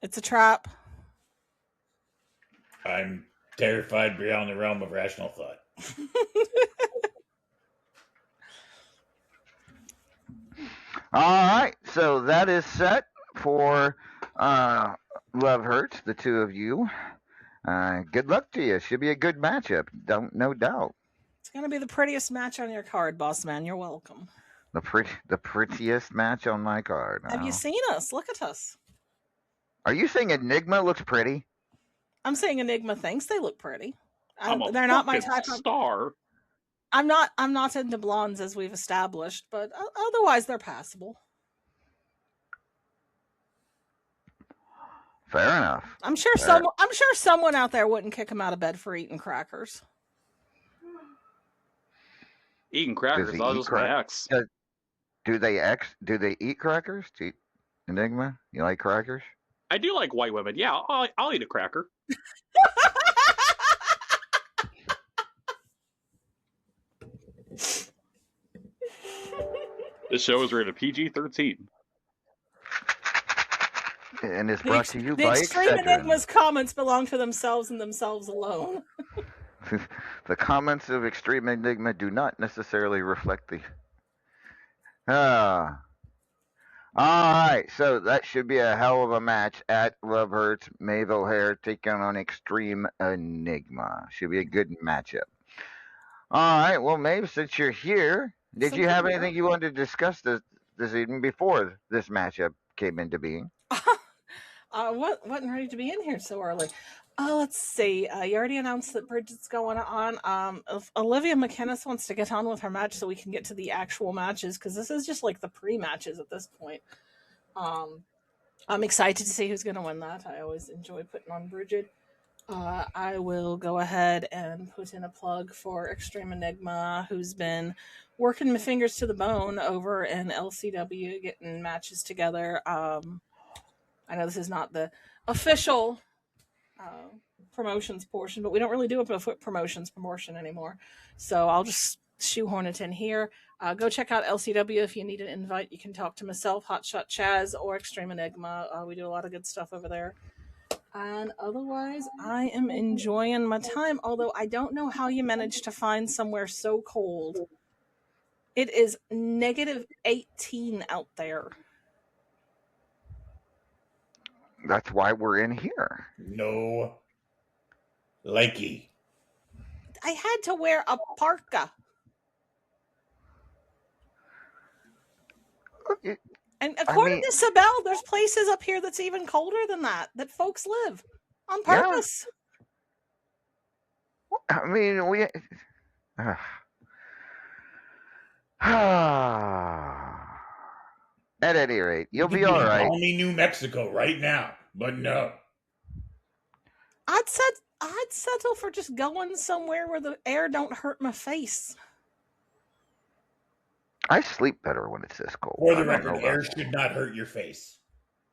It's a trap. I'm terrified beyond the realm of rational thought. All right, so that is set for Love Hurts, the two of you. Good luck to you. Should be a good matchup, no doubt. It's gonna be the prettiest match on your card, boss man. You're welcome. The prettiest match on my card. Have you seen us? Look at us. Are you saying Enigma looks pretty? I'm saying Enigma thinks they look pretty. They're not my type of star. I'm not into blondes as we've established, but otherwise they're passable. Fair enough. I'm sure someone out there wouldn't kick him out of bed for eating crackers. Eating crackers, I'll just my ex. Do they eat crackers? Enigma, you like crackers? I do like white women. Yeah, I'll eat a cracker. This show is rated PG-13. And it's brought to you by Extreme Excedrin. Enigma's comments belong to themselves and themselves alone. The comments of Extreme Enigma do not necessarily reflect the. All right, so that should be a hell of a match at Love Hurts. Maeve O'Hare taking on Extreme Enigma. Should be a good matchup. All right, well, Maeve, since you're here, did you have anything you wanted to discuss this evening before this matchup came into being? Wasn't ready to be in here so early. Let's see. You already announced that Bridget's going on. If Olivia McInnes wants to get on with her match so we can get to the actual matches, because this is just like the pre-matches at this point. I'm excited to see who's going to win that. I always enjoy putting on Bridget. I will go ahead and put in a plug for Extreme Enigma, who's been working my fingers to the bone over in LCW, getting matches together. I know this is not the official promotions portion, but we don't really do a promotions promotion anymore. So I'll just shoehorn it in here. Go check out LCW if you need an invite. You can talk to myself, Hotshot Chaz, or Extreme Enigma. We do a lot of good stuff over there. And otherwise, I am enjoying my time, although I don't know how you managed to find somewhere so cold. It is -18 out there. That's why we're in here. No likey. I had to wear a parka. And I according mean, to Sibel, there's places up here that's even colder than that folks live on yeah. purpose. I mean, we. At any rate, you'll You could be be all in right. balmy New Mexico right now, but no. I'd settle for just going somewhere where the air don't hurt my face. I sleep better when it's this cold. For I the don't know record, about air that. should not hurt your face.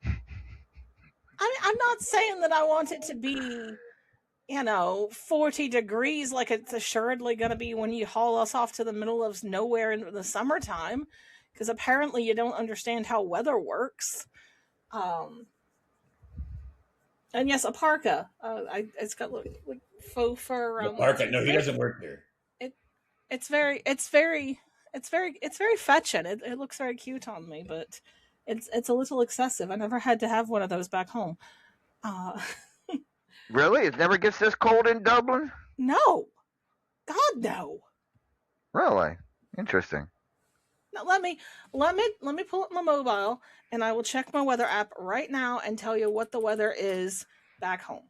I mean, I'm not saying that I want it to be, 40 degrees like it's assuredly going to be when you haul us off to the middle of nowhere in the summertime, because apparently you don't understand how weather works. And yes, a parka. It's got like faux fur around. Parka, no, he doesn't work here. It's very fetching. It looks very cute on me, but it's a little excessive. I never had to have one of those back home. Really? It never gets this cold in Dublin? No, God no. Really? Interesting. Now let me pull up my mobile and I will check my weather app right now and tell you what the weather is back home.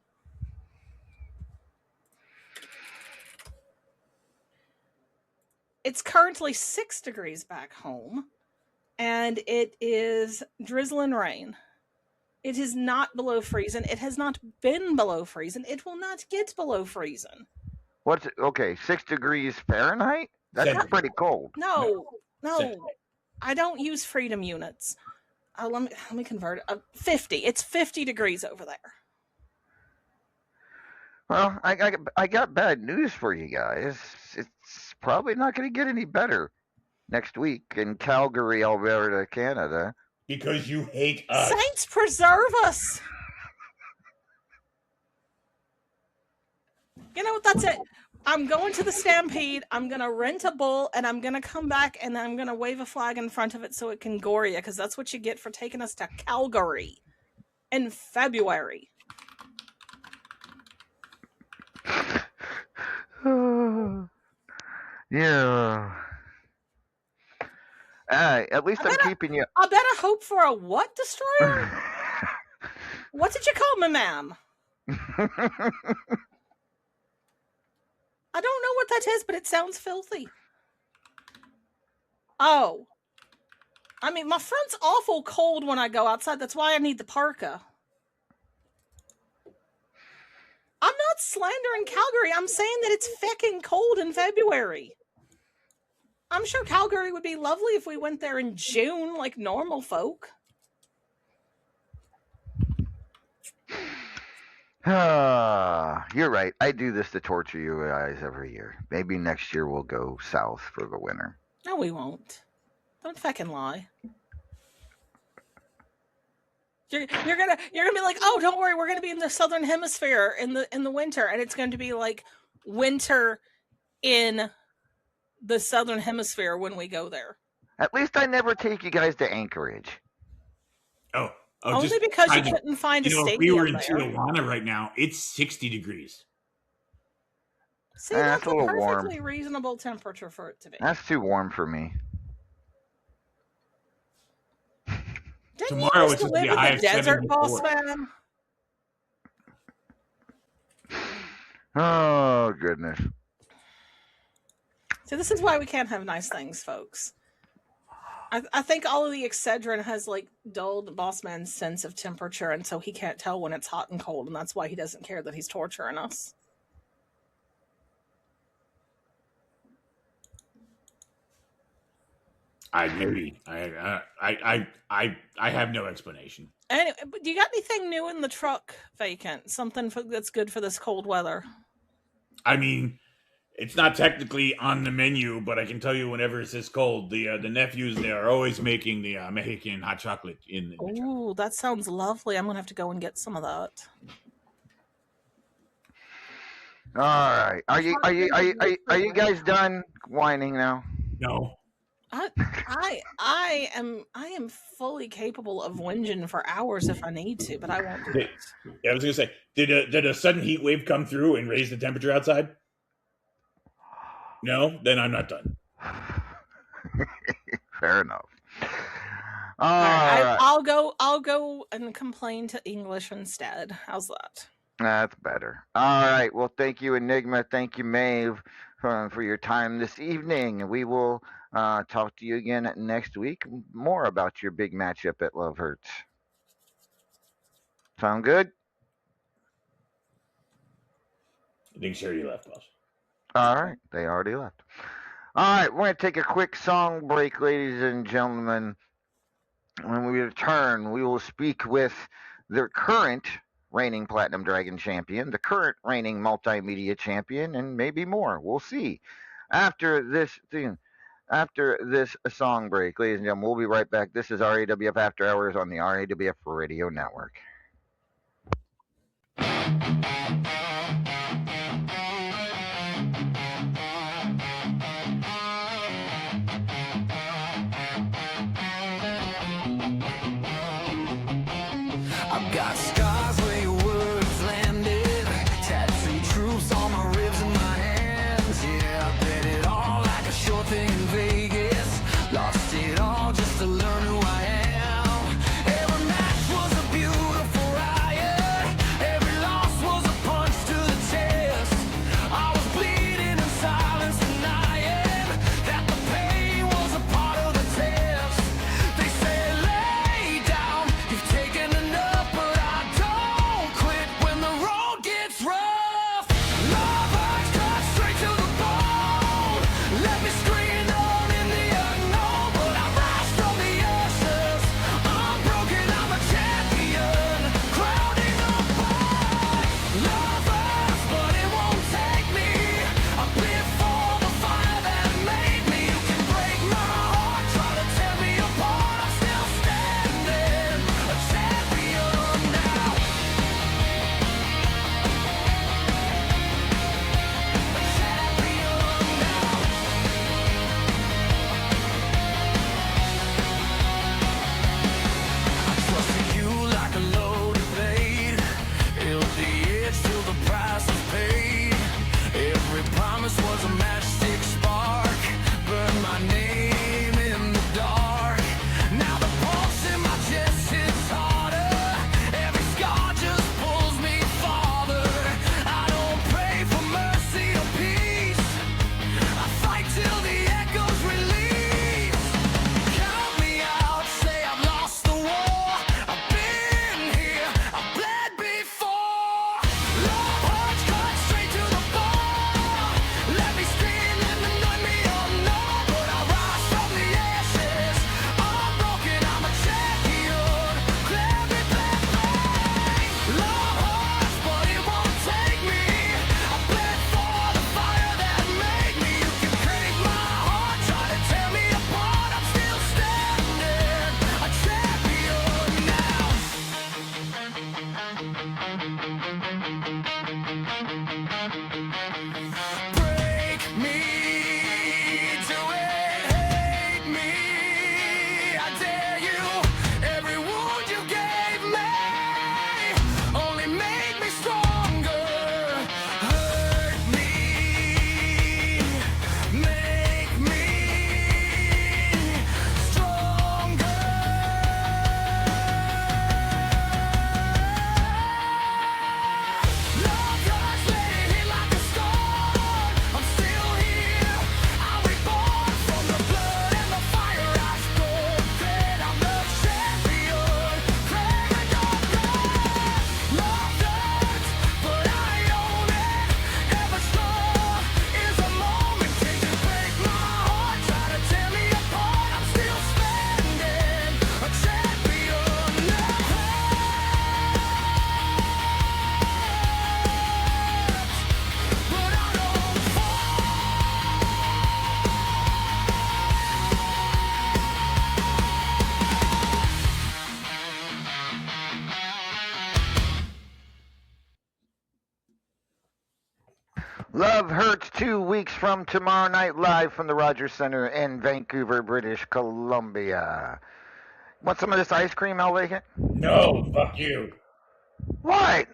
It's currently 6 degrees back home, and it is drizzling rain. It is not below freezing. It has not been below freezing. It will not get below freezing. What's okay? 6 degrees Fahrenheit? That's Centigrade. pretty cold. No. Centigrade. I don't use freedom units. Let me convert it. 50. It's 50 degrees over there. Well, I got bad news for you guys. It's probably not going to get any better next week in Calgary, Alberta, Canada. Because you hate us. Saints preserve us. You know what? That's it. I'm going to the Stampede. I'm going to rent a bull, and I'm going to come back, and I'm going to wave a flag in front of it so it can gore you, because that's what you get for taking us to Calgary in February. Yeah. At least I'm keeping you. I better hope for a what destroyer? What did you call me, ma'am? I don't know what that is, but it sounds filthy. Oh. I mean, my front's awful cold when I go outside. That's why I need the parka. I'm not slandering Calgary. I'm saying that it's feckin' cold in February. I'm sure Calgary would be lovely if we went there in June like normal folk. You're right. I do this to torture you guys every year. Maybe next year we'll go south for the winter. No, we won't. Don't feckin' lie. You're gonna be like, oh, don't worry, we're gonna be in the southern hemisphere in the winter, and it's going to be like winter in the southern hemisphere when we go there. At least I never take you guys to Anchorage. Oh, Only because you couldn't find a stadium if we were in there. Tijuana right now, it's 60 degrees. See, that's a a little perfectly warm. reasonable temperature for it to be. That's too warm for me. Didn't Tomorrow you used it's to supposed to be live a high with of the desert, boss 74. man? Oh, goodness. So this is why we can't have nice things, folks. I think all of the Excedrin has like dulled boss man's sense of temperature, and so he can't tell when it's hot and cold, and that's why he doesn't care that he's torturing us. I have no explanation. Anyway, but do you got anything new in the truck vacant? Something that's good for this cold weather? I mean, it's not technically on the menu, but I can tell you whenever it's this cold, the nephews, they are always making the Mexican hot chocolate in the truck. Ooh, that sounds lovely. I'm gonna have to go and get some of that. All right. Are you guys done whining now? No. I am fully capable of whinging for hours if I need to, but I won't do it. Yeah, I was gonna say, did a sudden heat wave come through and raise the temperature outside? No, then I'm not done. Fair enough. All right, right. I'll go and complain to English instead. How's that? That's better. All right. Well, thank you, Enigma. Thank you, Maeve, for your time this evening. We will talk to you again next week. More about your big matchup at Love Hurts. Sound good? I think Sherry left, boss. All right. They already left. All right. We're going to take a quick song break, ladies and gentlemen. When we return, we will speak with the current reigning Platinum Dragon champion, the current reigning multimedia champion, and maybe more. We'll see. After this thing, after this song break, ladies and gentlemen, we'll be right back. This is RAWF After Hours on the RAWF Radio Network. I've got scars where your words landed, tattooed troops on my ribs and my hands. Yeah, I bet it all like a sure thing in Vegas. Lost it all just to learn who I am. Every match was a beautiful riot. Every loss was a punch to the chest. I was bleeding in silence, denying that the pain was a part of the test. They say lay down, you've taken enough, but I don't quit when the road gets rough. Love hurts, cut straight to the bone. Let me scream on in the unknown, but I rise from the ashes. I'm broken, I'm a champion, crowning the fight. Love hurts, but it won't take me. I live for the fire that made me. You can break my heart, try to tear me apart. I'm still standing, a champion now. Trusted you like a loaded blade, held the edge till the price was paid. Every promise was a matchstick spark, burned my name in the dark. Now the pulse in my chest hits harder, every scar just pulls me farther. I don't pray for mercy or peace, I fight till the echoes release. Count me out, say I've lost the war. I've been here, I've bled before. Love hurts, cut straight to the bone. Let me scream, let me know me unknown, but I rise from the ashes. I'm broken, I'm a champion. Clear me back, love hurts, but it won't take me. I bled for the fire that made me. You can break my heart, try to tear me apart. I'm still standing, a champion now. Break me, do it, hate me. I dare you. Every wound you gave me only made me stronger. Hurt me, make me stronger. Love cuts, let it hit like a storm. I'm still here, I'm reborn from the blood and the fire I scored. Then I'm the champion, craving your blood. Love hurts, but I own it. Every scar is a moment. Can you break my heart? Try to tear me apart. I'm still standing, a champion now. But I don't fall. Love Hurts 2 weeks from tomorrow night, live from the Rogers Center in Vancouver, British Columbia. Want some of this ice cream, Al Vacant? No, fuck you. What?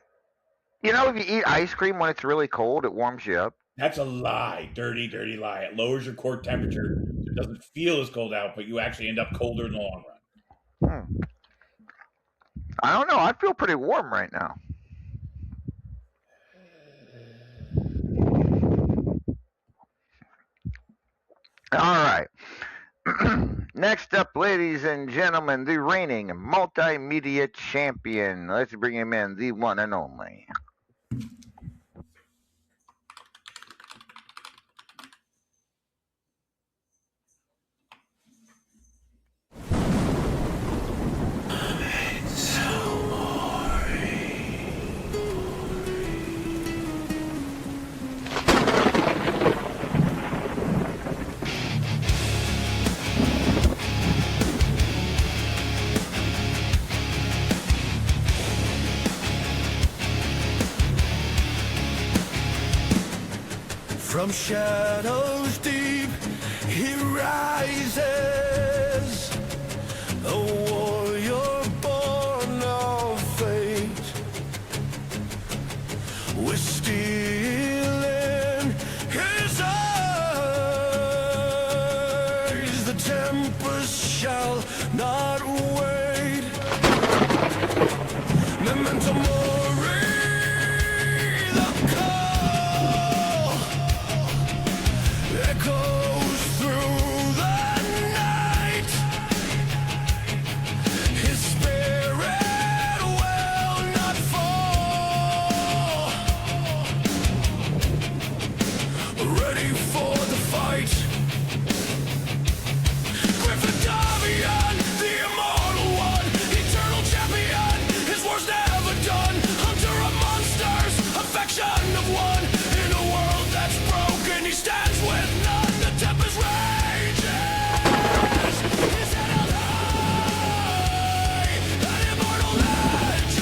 You know, if you eat ice cream when it's really cold, it warms you up. That's a lie. Dirty, dirty lie. It lowers your core temperature. So it doesn't feel as cold out, but you actually end up colder in the long run. Hmm. I don't know. I feel pretty warm right now. All right. Next up, ladies and gentlemen, the reigning multimedia champion. Let's bring him in, the one and only. From shadows deep, he rises, a warrior born of fate. With steel in his eyes, the tempest shall not wait. Memento mori, the call echoes through the night. His spirit will not fall. Ready for the fight. Griffin Davian, the immortal one, eternal champion. His war's never done. Hunter of monsters, affection of one. In a world that's broken, he stands with none. The tempest rages. His head held high. An immortal legend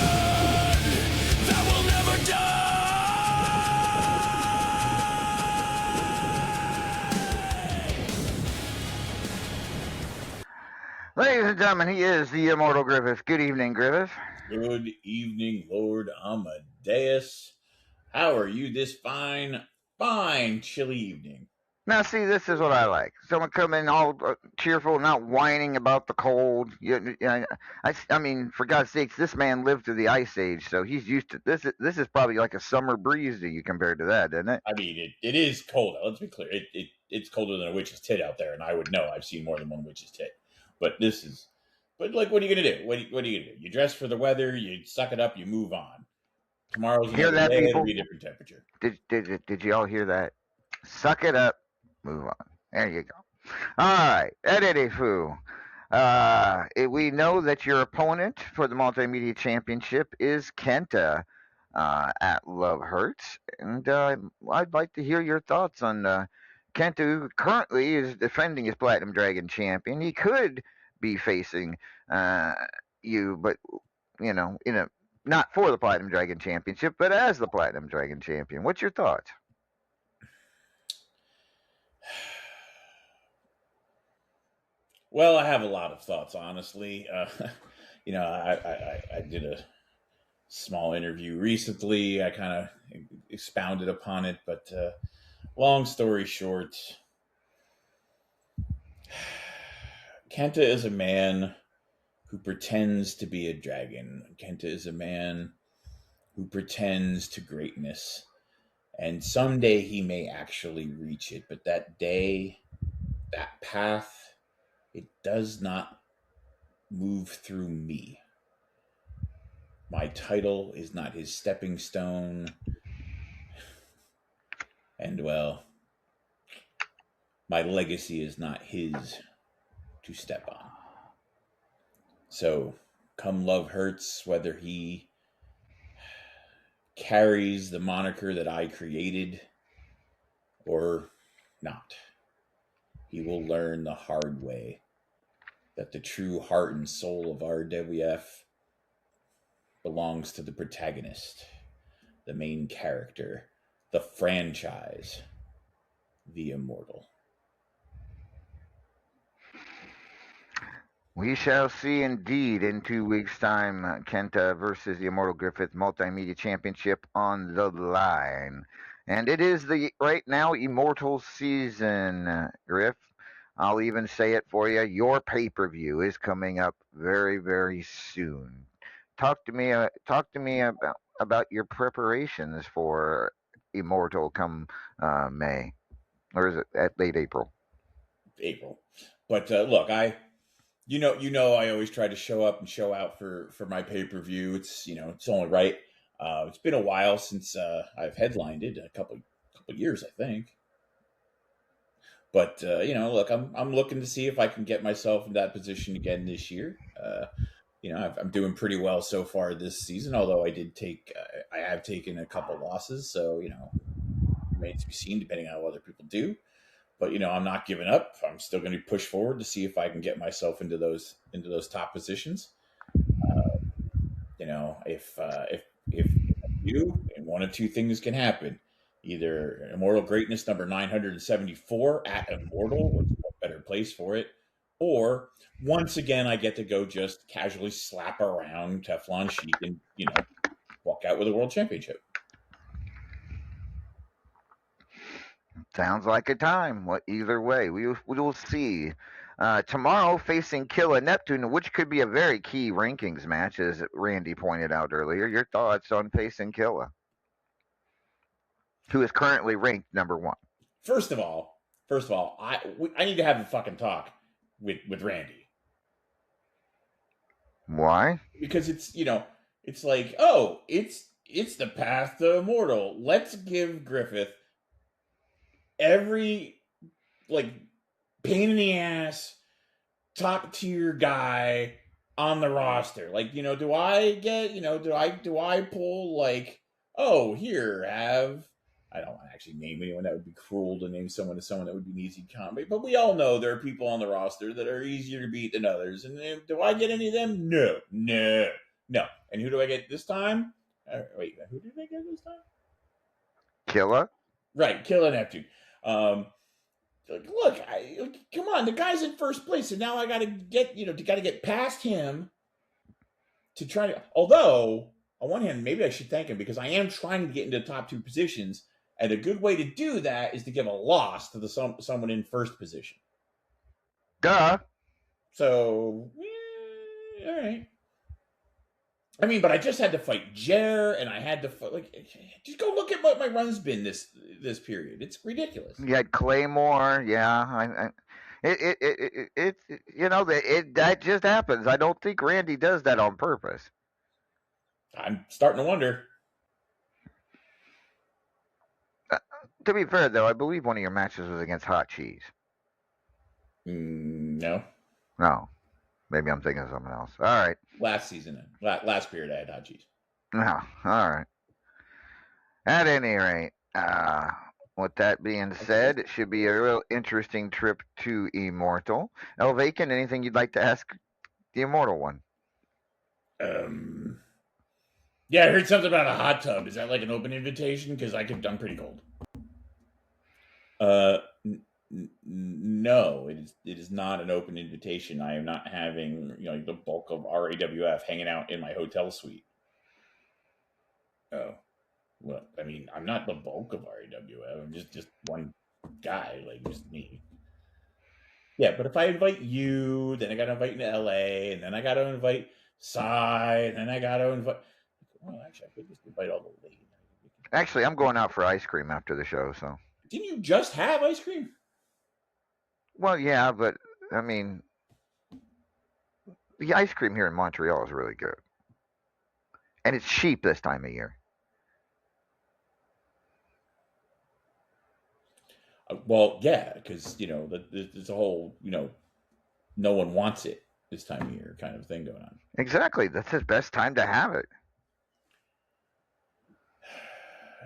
that will never Ladies and gentlemen, he is the immortal Griffith. Good evening, Griffith. Good evening, Lord Amadeus. How are you this fine chilly evening? Now, see, this is what I like. Someone come in all cheerful, not whining about the cold. I mean, for God's sakes, this man lived through the Ice Age, so he's used to this. This is probably like a summer breeze to you compared to that, isn't it? I mean, it is cold. Let's be clear. It's colder than a witch's tit out there, and I would know. I've seen more than one witch's tit. But like, what are you gonna do? What are you gonna do? You dress for the weather. You suck it up. You move on. Tomorrow's Hear another that, day. people? It'll be a different temperature. Did you all hear that? Suck it up, move on. There you go. All right, Edifu. We know that your opponent for the Multimedia Championship is Kenta at Love Hurts, and I'd like to hear your thoughts on Kenta, who currently is defending his Platinum Dragon champion. He could be facing you, but in a not for the Platinum Dragon Championship, but as the Platinum Dragon Champion. What's your thoughts? Well, I have a lot of thoughts, honestly. I did a small interview recently. I kind of expounded upon it, but long story short, Kenta is a man who pretends to be a dragon. Kenta is a man who pretends to greatness. And someday he may actually reach it, but that day, that path, it does not move through me. My title is not his stepping stone. And, well, my legacy is not his to step on. So, come Love Hurts, whether he carries the moniker that I created or not, he will learn the hard way that the true heart and soul of RWF belongs to the protagonist, the main character, the franchise, the immortal. We shall see indeed in 2 weeks' time. Kenta versus the Immortal Griffith Multimedia Championship on the line. And it is the right now Immortal season, Griff. I'll even say it for you. Your pay-per-view is coming up very, very soon. Talk to me about your preparations for Immortal come May, or is it at late April? April. But look, I always try to show up and show out for my pay per view. It's only right. It's been a while since I've headlined it, a couple years, I think. But look, I'm looking to see if I can get myself in that position again this year. I'm doing pretty well so far this season. Although I have taken a couple losses, so remains to be seen, depending on how other people do. But I'm not giving up. I'm still going to push forward to see if I can get myself into those top positions. If I do, and one of two things can happen: either Immortal Greatness number 974 at Immortal, which is a better place for it, or once again I get to go just casually slap around Teflon Sheik and walk out with a world championship. Sounds like a time. Well, either way, we will see. Tomorrow, facing Killa Neptune, which could be a very key rankings match, as Randy pointed out earlier. Your thoughts on facing Killa, who is currently ranked number 1? First of all, I need to have a fucking talk with Randy. Why? Because it's like, oh, it's the path to Immortal. Let's give Griffith every pain in the ass top tier guy on the roster. Do I get do I pull oh, here, I don't want to actually name anyone. That would be cruel to name someone as someone that would be an easy combat. But we all know there are people on the roster that are easier to beat than others. And do I get any of them? No. And who do I get this time? Wait, who did I get this time? Killa? Right, Killa Neptune. Look, come on, the guy's in first place, and now I got to get past him to try to. Although, on one hand, maybe I should thank him because I am trying to get into the top 2 positions, and a good way to do that is to give a loss to someone in first position. Duh. So, all right. I mean, but I just had to fight Jer, and I had to fight, just go look at what my run's been this period. It's ridiculous. You had Claymore, yeah. That just happens. I don't think Randy does that on purpose. I'm starting to wonder. To be fair, though, I believe one of your matches was against Hot Cheese. No. No. Maybe I'm thinking of something else. All right. Last season, last period, I had Hot Cheese. No. All right. At any rate, with that being said, it should be a real interesting trip to Immortal. Elvacan, anything you'd like to ask the Immortal one? Yeah, I heard something about a hot tub. Is that like an open invitation? Because I'm pretty cold. No, it is not an open invitation. I am not having the bulk of RAWF hanging out in my hotel suite. Oh, well, I mean, I'm not the bulk of RAWF. I'm just one guy, just me. Yeah, but if I invite you, then I got to invite you to LA, and then I got to invite Cy, and then I got to invite. Well, actually, I could just invite all the ladies. Actually, I'm going out for ice cream after the show, so. Didn't you just have ice cream? Well, yeah, but I mean, the ice cream here in Montreal is really good, and it's cheap this time of year. Well, yeah, because there's a whole no one wants it this time of year kind of thing going on. Exactly, that's the best time to have it.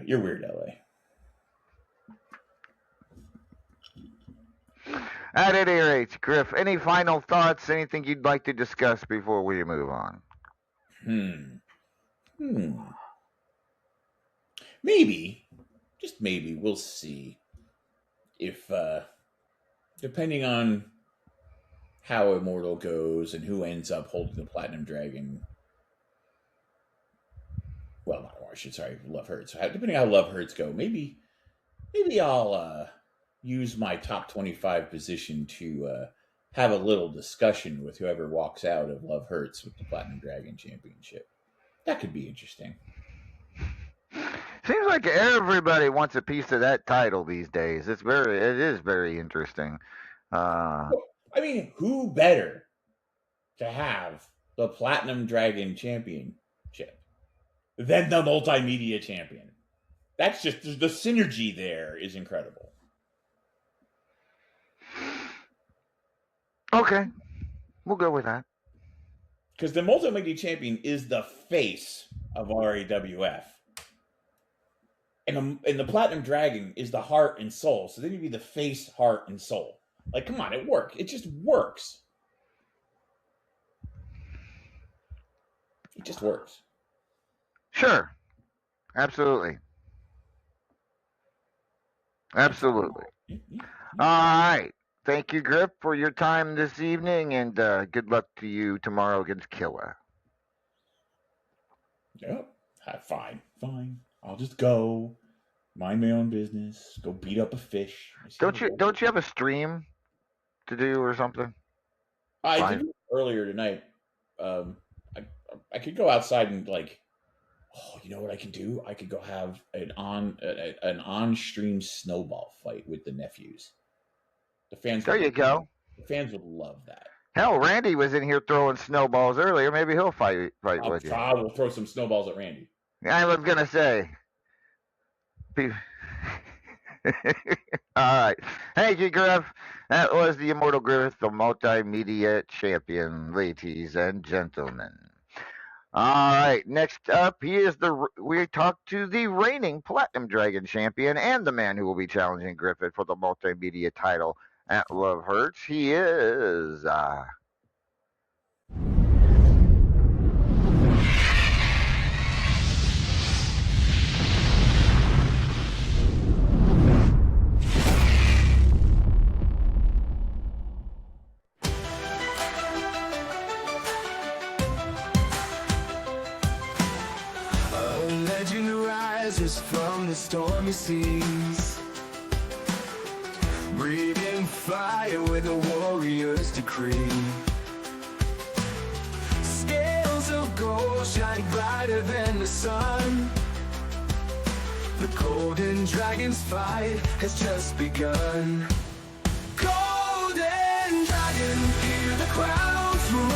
You're weird, LA. At any rate, Griff, any final thoughts? Anything you'd like to discuss before we move on? Maybe, just maybe, we'll see. If, depending on how Immortal goes and who ends up holding the Platinum Dragon. Well, not Love Hurts. Depending on how Love Hurts go, maybe I'll use my top 25 position to have a little discussion with whoever walks out of Love Hurts with the Platinum Dragon Championship. That could be interesting. Seems like everybody wants a piece of that title these days. It is very interesting. I mean, who better to have the Platinum Dragon Championship than the Multimedia Champion? That's just the synergy there is incredible. Okay, we'll go with that. Because the Multimedia Champion is the face of RAWF. And the Platinum Dragon is the heart and soul. So then you'd be the face, heart, and soul. Like, come on, it works. It just works. It just works. Sure. Absolutely. Absolutely. All right. Thank you, Griff, for your time this evening, and good luck to you tomorrow against Killa. Yep. Fine. I'll just go mind my own business. Go beat up a fish. Don't you have a stream to do or something? I did earlier tonight. I could go outside and you know what I can do? I could go have an on stream snowball fight with the nephews. The fans. There you go. The fans would love that. Hell, Randy was in here throwing snowballs earlier. Maybe he'll fight with you. I will throw some snowballs at Randy. I was gonna say. All right. Thank you, Griff. That was the Immortal Griff, the multimedia champion, ladies and gentlemen. All right. Next up, we talked to the reigning Platinum Dragon champion and the man who will be challenging Griffith for the multimedia title at Love Hurts. He is from the stormy seas, breathing fire with a warrior's decree. Scales of gold shining brighter than the sun. The golden dragon's fight has just begun. Golden dragon, hear the crowds roar.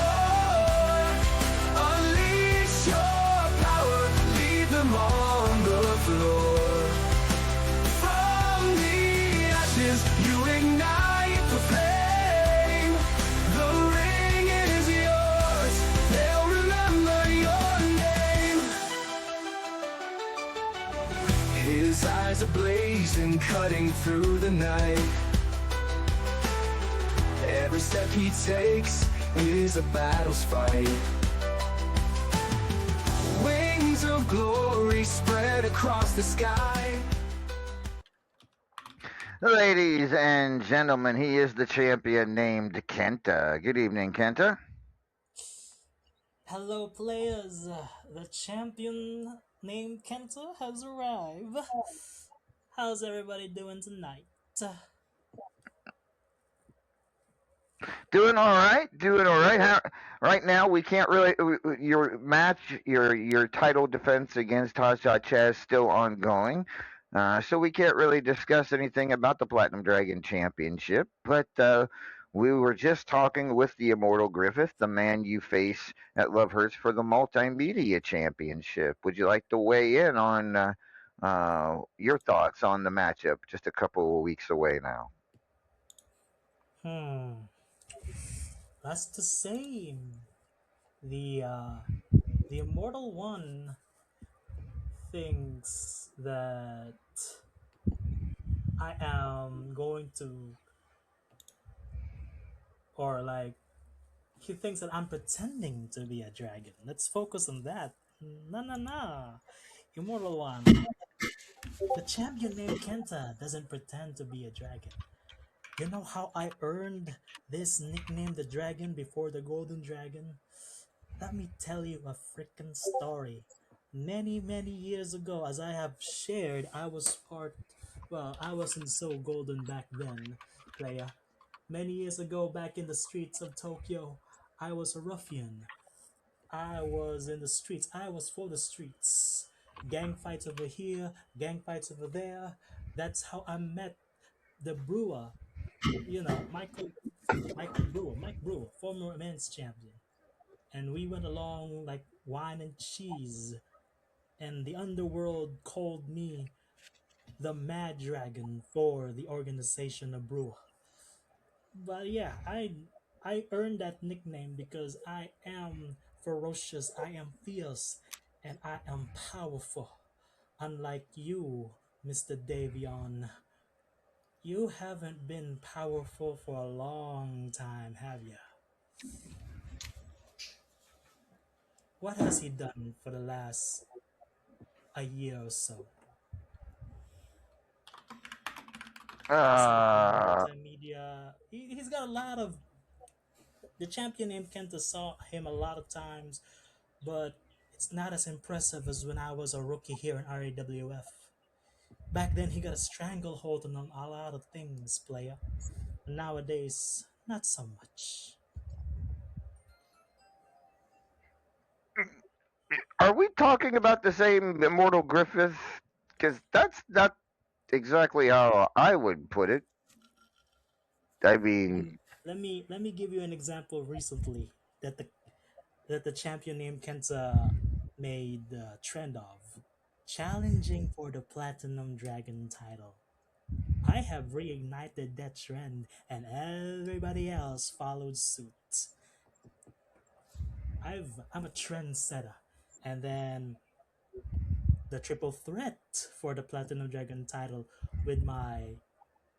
Unleash your power, lead them on the floor. From the ashes, you ignite the flame. The ring is yours, they'll remember your name. His eyes are blazing, cutting through the night. Every step he takes is a battle's fight. Wings of glory spread across the sky. Ladies and gentlemen, he is the champion named Kenta. Good evening, Kenta. Hello, players. The champion named Kenta has arrived. How's everybody doing tonight? Doing all right. Right now, we can't really. Your match, your title defense against Tasha Chaz is still ongoing. So we can't really discuss anything about the Platinum Dragon Championship, but we were just talking with the Immortal Griffith, the man you face at Love Hurts for the Multimedia Championship. Would you like to weigh in on your thoughts on the matchup just a couple of weeks away now? That's the same. The Immortal One thinks that I am going to, or like, he thinks that I'm pretending to be a dragon. Let's focus on that. No. Immortal One. The champion named Kenta doesn't pretend to be a dragon. You know how I earned this nickname, the Dragon, before the Golden Dragon? Let me tell you a freaking story. Many years ago, as I have shared, I was part Well, I wasn't so golden back then, playa. Many years ago, back in the streets of Tokyo, I was a ruffian. I was in the streets. I was for the streets. Gang fights over here, gang fights over there. That's how I met the brewer. You know, Mike Brewer, former men's champion. And we went along like wine and cheese. And the underworld called me the Mad Dragon for the organization of Brewer. But yeah, I earned that nickname because I am ferocious, I am fierce, and I am powerful. Unlike you, Mr. Davion, you haven't been powerful for a long time, have you? What has he done for the last a year or so? Aside from Uh, multimedia, he's got a lot of. The champion named Kenta saw him a lot of times, but it's not as impressive as when I was a rookie here in RAWF. Back then, he got a stranglehold on a lot of things, player. Nowadays, not so much. are we talking about the same Immortal Griffith? Because that's not exactly how I would put it. I mean, Let me give you an example recently that the champion named Kenta made the trend of challenging for the Platinum Dragon title. I have reignited that trend, and everybody else followed suit. I'm a trendsetter, and then the triple threat for the Platinum Dragon title with my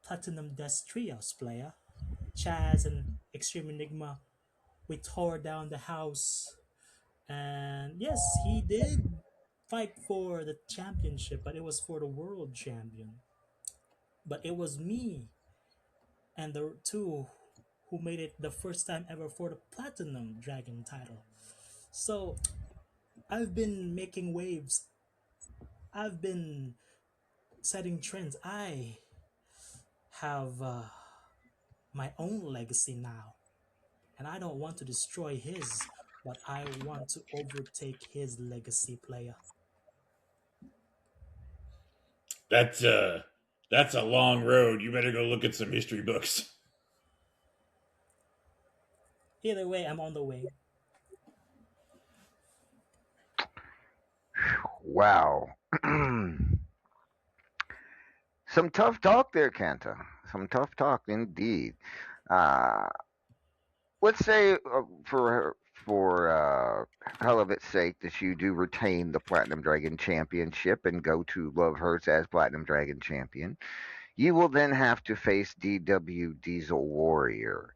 Platinum Death Trios player, Chaz and Extreme Enigma. We tore down the house, and yes, he did fight for the championship, but it was for the world champion. But it was me and the two who made it the first time ever for the Platinum Dragon title. So I've been making waves. I've been setting trends. I have my own legacy now, and I don't want to destroy his, but I want to overtake his legacy, player. That's that's a long road. You better go look at some history books. Either way, I'm on the way. wow. Some tough talk there, Kanta. Some tough talk indeed. Uh, let's say for hell of its sake that you do retain the Platinum Dragon Championship and go to Love Hurts as Platinum Dragon Champion. You will then have to face DW Diesel Warrior.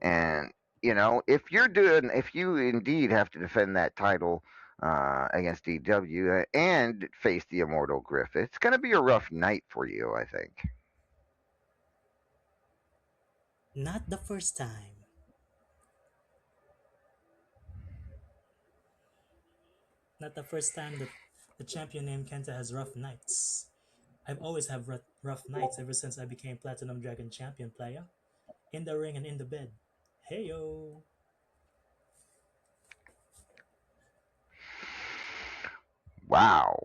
And if you indeed have to defend that title against DW and face the Immortal Griffith, it's going to be a rough night for you, I think. Not the first time. Not the first time that the champion named Kenta has rough nights. I've always had rough nights ever since I became Platinum Dragon champion player. In the ring and in the bed. Heyo. Wow.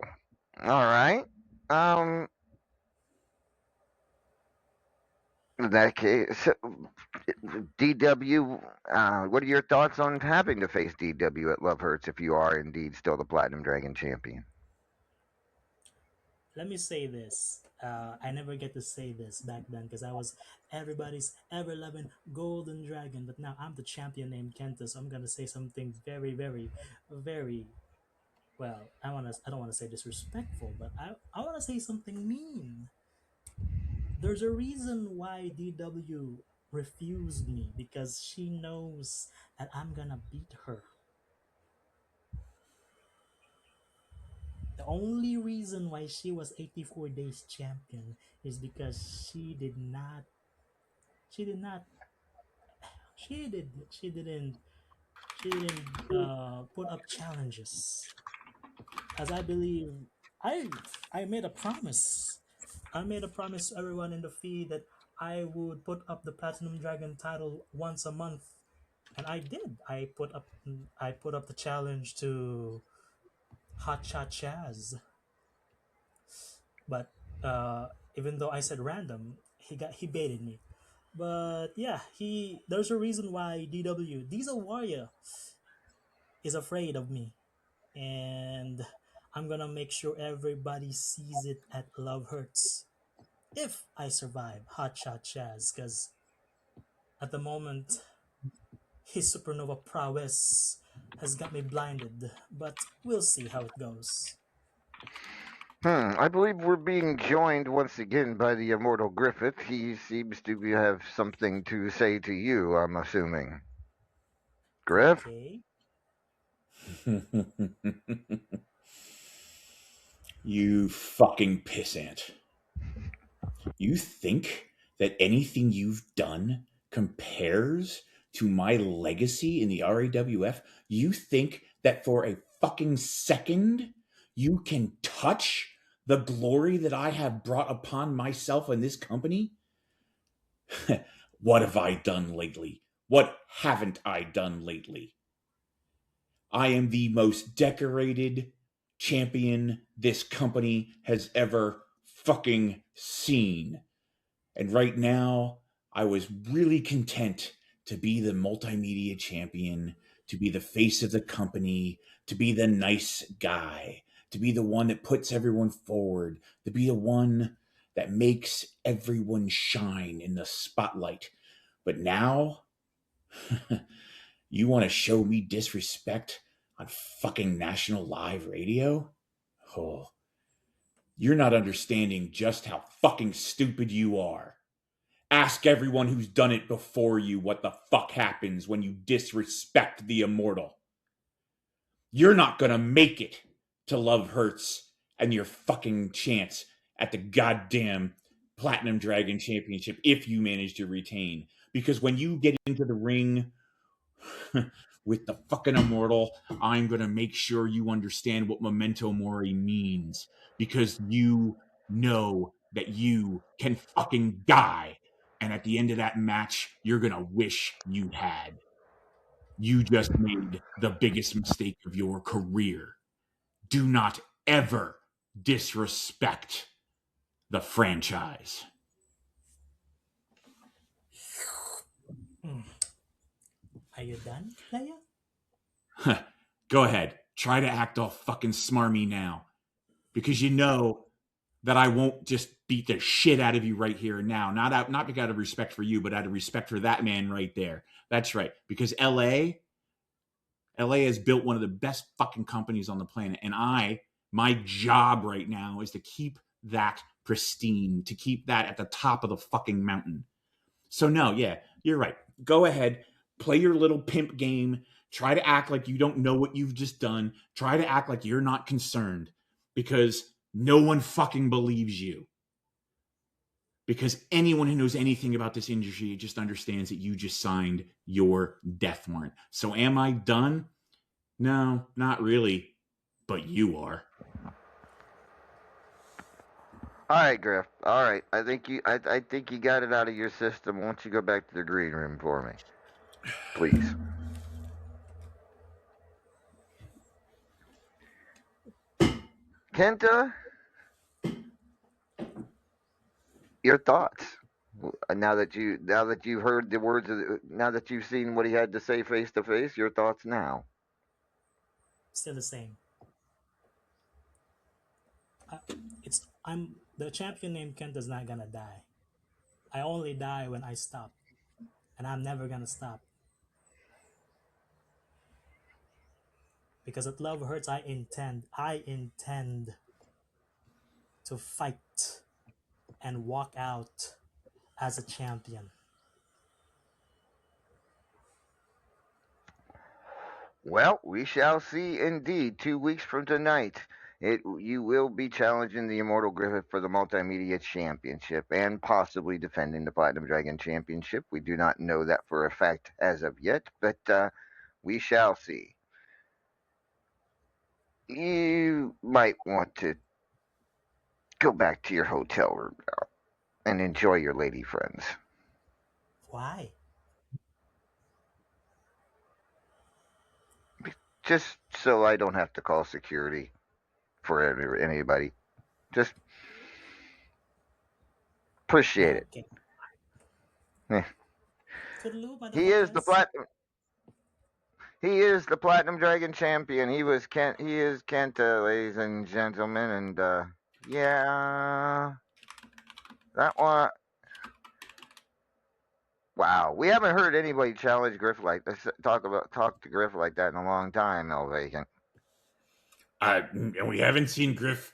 All right. Um, in that case, DW. What are your thoughts on having to face DW at Love Hurts if you are indeed still the Platinum Dragon champion? Let me say this. I never get to say this back then because I was everybody's ever loving golden dragon, but now I'm the champion named Kenta, so I'm gonna say something very, very, very well. I don't wanna say disrespectful, but I wanna say something mean. There's a reason why DW refused me because she knows that I'm gonna beat her. The only reason why she was 84 days champion is because she did not she didn't put up challenges, as I believe I I made a promise I made a promise to everyone in the feed that I would put up the Platinum Dragon title once a month, and I did. I put up the challenge to Hot Shot Chaz, but even though I said random, he baited me. But yeah, he there's a reason why DW Diesel Warrior is afraid of me, and I'm gonna make sure everybody sees it at Love Hurts if I survive Hot Shot Chaz, because at the moment his supernova prowess has got me blinded, but we'll see how it goes. I believe we're being joined once again by the immortal Griffith. He seems to have something to say to you, I'm assuming. Griff? Okay. You fucking pissant. You think that anything you've done compares to my legacy in the RAWF? You think that for a fucking second you can touch the glory that I have brought upon myself and this company? What have I done lately? What haven't I done lately? I am the most decorated champion this company has ever fucking seen. And right now, I was really content to be the multimedia champion, to be the face of the company, to be the nice guy, to be the one that puts everyone forward, to be the one that makes everyone shine in the spotlight. But now, you want to show me disrespect on fucking national live radio? Oh, you're not understanding just how fucking stupid you are. Ask everyone who's done it before you what the fuck happens when you disrespect the immortal. You're not gonna make it to Love Hurts and your fucking chance at the goddamn Platinum Dragon Championship if you manage to retain. Because when you get into the ring with the fucking immortal, I'm gonna make sure you understand what memento mori means. Because you know that you can fucking die. And at the end of that match, you're gonna wish you had. You just made the biggest mistake of your career. Do not ever disrespect the franchise. Hmm. Are you done, player? Go ahead. Try to act all fucking smarmy now. Because you know that I won't just beat the shit out of you right here and now. Not out of respect for you, but out of respect for that man right there. That's right. Because LA has built one of the best fucking companies on the planet. And my job right now is to keep that pristine, to keep that at the top of the fucking mountain. So no, yeah, you're right. Go ahead, play your little pimp game. Try to act like you don't know what you've just done. Try to act like you're not concerned because no one fucking believes you. Because anyone who knows anything about this industry just understands that you just signed your death warrant. So am I done? No, not really. But you are. All right, Griff. All right. I think you got it out of your system. Why don't you go back to the green room for me? Please. Kenta, your thoughts. Now that you've heard the words now that you've seen what he had to say face to face, your thoughts now. Still the same. I, it's I'm the champion named Kent is not gonna die. I only die when I stop, and I'm never gonna stop because at Love Hurts I intend to fight and walk out as a champion. Well, we shall see indeed. 2 weeks from tonight, you will be challenging the Immortal Griffith for the Multimedia Championship and possibly defending the Platinum Dragon Championship. We do not know that for a fact as of yet, but we shall see. You might want to go back to your hotel room now and enjoy your lady friends. Why? Just so I don't have to call security for anybody. Just appreciate it. Okay. Eh. Toodaloo, He is the motherfuckers. platinum. He is the Platinum Dragon champion. He is Kenta, ladies and gentlemen, and yeah, that one. Wow, we haven't heard anybody challenge Griff like this. Talk to Griff like that in a long time, though, Vacant. And we haven't seen Griff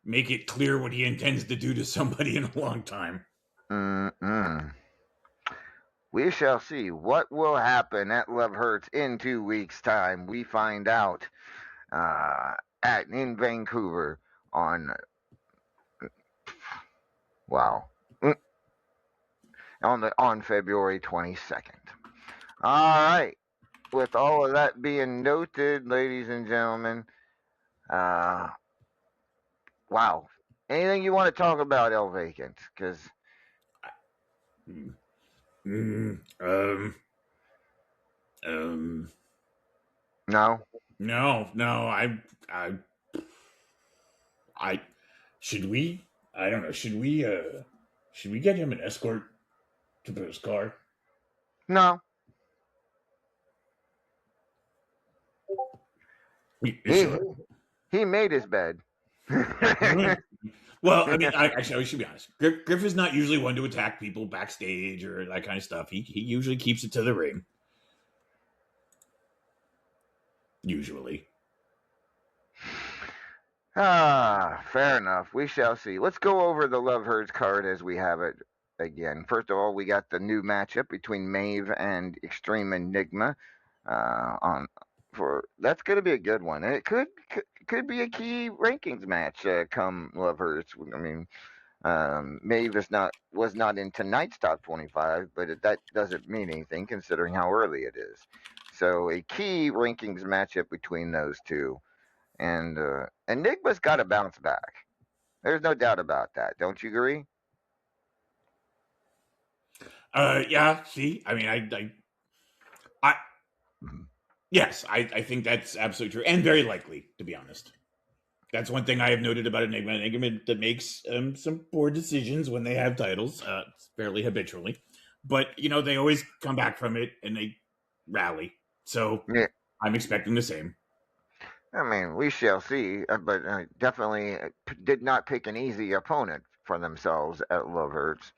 make it clear what he intends to do to somebody in a long time. Mm-mm. We shall see what will happen at Love Hurts in 2 weeks' time. We find out in Vancouver on wow on February 22nd. All right. With all of that being noted, ladies and gentlemen, wow. Anything you want to talk about, El Vacant? Because Mm, no. no. I should we? I don't know. Should we get him an escort to his car? No. Sure. He made his bed. Well, I mean, actually, I should be honest. Griff is not usually one to attack people backstage or that kind of stuff. He usually keeps it to the ring. Usually. Fair enough. We shall see. Let's go over the Love Hurts card as we have it again. First of all, we got the new matchup between Maeve and Extreme Enigma. That's going to be a good one. And it could be a key rankings match come Love Hurts. I mean, Maeve was not in tonight's top 25, but that doesn't mean anything considering how early it is. So a key rankings matchup between those two. And Enigma's got to bounce back. There's no doubt about that. Don't you agree? Yeah. See, I mean, I yes, I think that's absolutely true and very likely, to be honest. That's one thing I have noted about Enigma. Enigma that makes some poor decisions when they have titles, fairly habitually. But they always come back from it and they rally. So Yeah. I'm expecting the same. I mean, we shall see. But definitely did not pick an easy opponent for themselves at Love Hurts.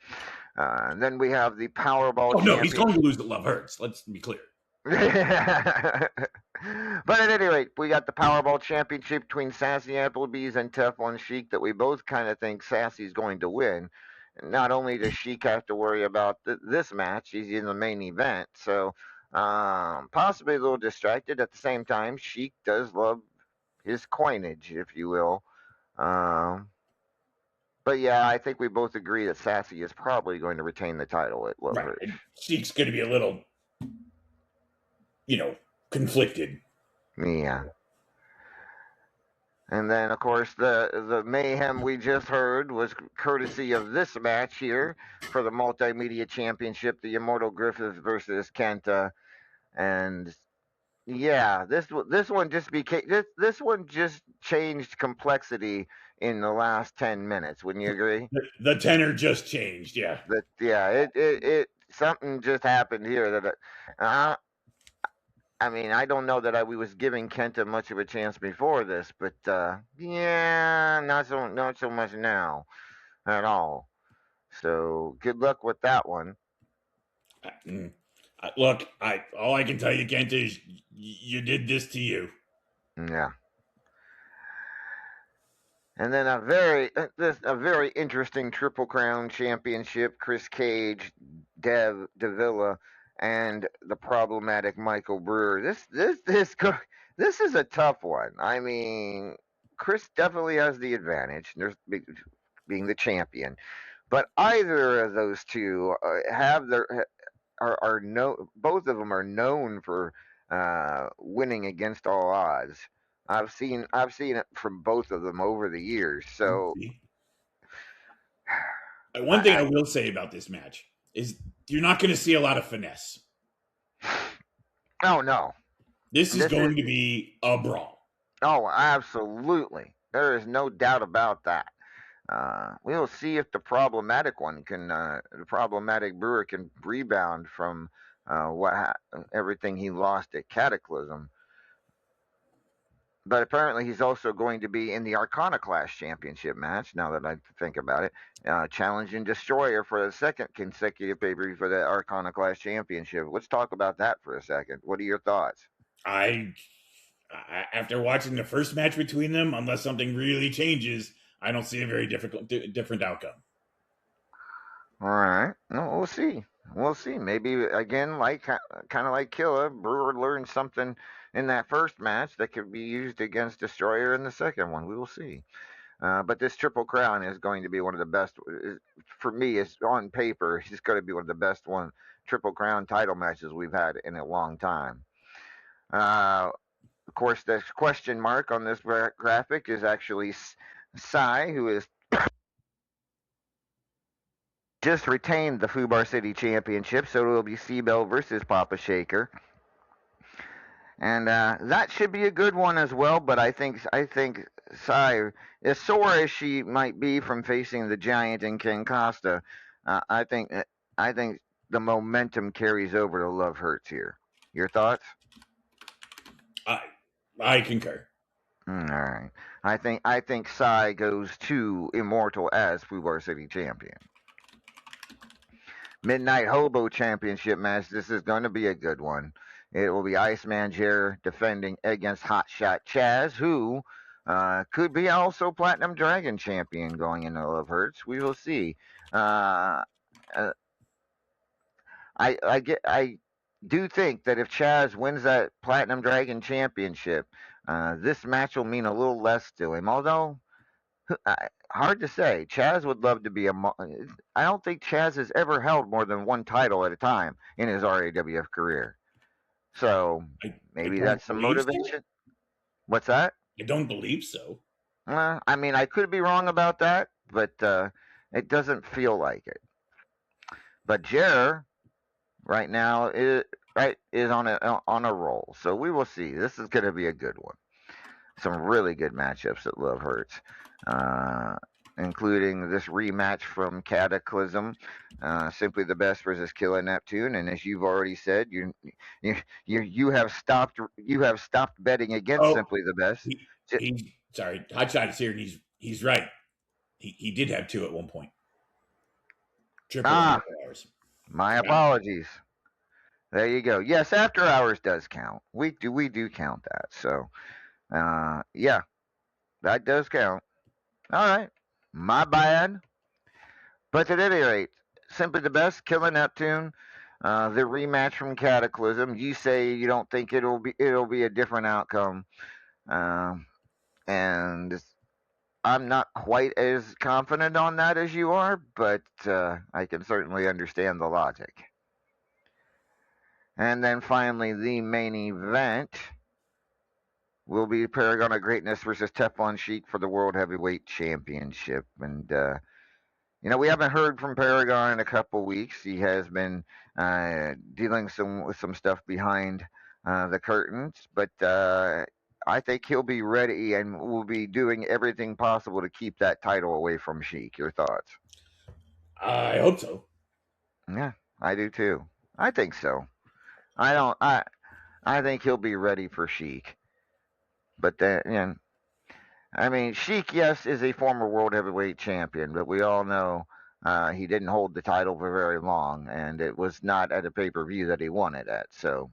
Then we have the Powerball. Oh no, he's going to lose at Love Hurts. Let's be clear. But at any rate, we got the Powerball Championship between Sassy Applebee's and Teflon Sheik that we both kind of think Sassy's going to win. Not only does Sheik have to worry about this match, he's in the main event, so possibly a little distracted. At the same time, Sheik does love his coinage, if you will. But yeah, I think we both agree that Sassy is probably going to retain the title at Love Hurts. Sheik's going to be a little, conflicted. Yeah. And then, of course, the mayhem we just heard was courtesy of this match here for the Multimedia Championship, the Immortal Griffith versus Kenta. And yeah, this one just this one just changed complexity in the last 10 minutes. Wouldn't you agree? The tenor just changed. Yeah. It something just happened here that I mean, I don't know that we was giving Kenta much of a chance before this, but yeah, not so much now at all. So good luck with that one. Look, all I can tell you, Kenta, is you did this to you. Yeah. And then a very interesting Triple Crown Championship: Chris Cage, Dev Davila, and the problematic Michael Brewer. This is a tough one. I mean, Chris definitely has the advantage, being the champion, but either of those two both of them are known for winning against all odds. I've seen it from both of them over the years. So See? One thing I I will say about this match is you're not going to see a lot of finesse. oh no, This is this is going to be a brawl. oh absolutely. There is no doubt about that. We'll see if the problematic brewer can rebound from everything he lost at Cataclysm. But apparently, he's also going to be in the Arcana Class Championship match. Now that I think about it, challenging Destroyer for the second consecutive pay-per-view for the Arcana Class Championship. Let's talk about that for a second. What are your thoughts? After watching the first match between them, unless something really changes, I don't see a very different outcome. All right, no, we'll see. We'll see. Maybe again, kind of like Killa, Brewer learned something in that first match that could be used against Destroyer in the second one. We will see. But this Triple Crown is going to be one of the best. For me, it's on paper. It's going to be one of the best Triple Crown title matches we've had in a long time. Of course, the question mark on this graphic is actually Sai, who is just retained the Fubar City Championship, so it will be Seabell versus Papa Shaker. And that should be a good one as well. But I think Sai, as sore as she might be from facing the Giant and Ken Costa, I think the momentum carries over to Love Hurts here. Your thoughts? I concur. All right. I think Sai goes to Immortal as Fubar City champion. Midnight Hobo Championship match. This is going to be a good one. It will be Iceman Jer defending against Hotshot Chaz, who could be also Platinum Dragon champion going into Love Hurts. We will see. I do think that if Chaz wins that Platinum Dragon championship, this match will mean a little less to him. Although hard to say. Chaz would love to be I don't think Chaz has ever held more than one title at a time in his RAWF career. So maybe that's some motivation. So. What's that? I don't believe so. I mean, I could be wrong about that, but it doesn't feel like it. But Jer, right now, is on a roll. So we will see. This is going to be a good one. Some really good matchups at Love Hurts. Including this rematch from Cataclysm, Simply the Best versus Killer Neptune, and as you've already said, you have stopped betting against Simply the Best. Sorry, Hotshot is here, and he's right. He did have two at one point. Triple hours. My apologies. There you go. Yes, After Hours does count. We do count that. So, yeah, that does count. All right. My bad. But at any rate, Simply the Best, Killer Neptune, the rematch from Cataclysm. You say you don't think it'll be a different outcome, and I'm not quite as confident on that as you are, but I can certainly understand the logic. And then finally, the main event will be Paragon of Greatness versus Teflon Sheik for the World Heavyweight Championship. And, we haven't heard from Paragon in a couple weeks. He has been dealing with some stuff behind the curtains. But I think he'll be ready and will be doing everything possible to keep that title away from Sheik. Your thoughts? I hope so. Yeah, I do too. I think so. I think he'll be ready for Sheik. But then, I mean, Sheik, yes, is a former world heavyweight champion, but we all know he didn't hold the title for very long, and it was not at a pay-per-view that he won it at. So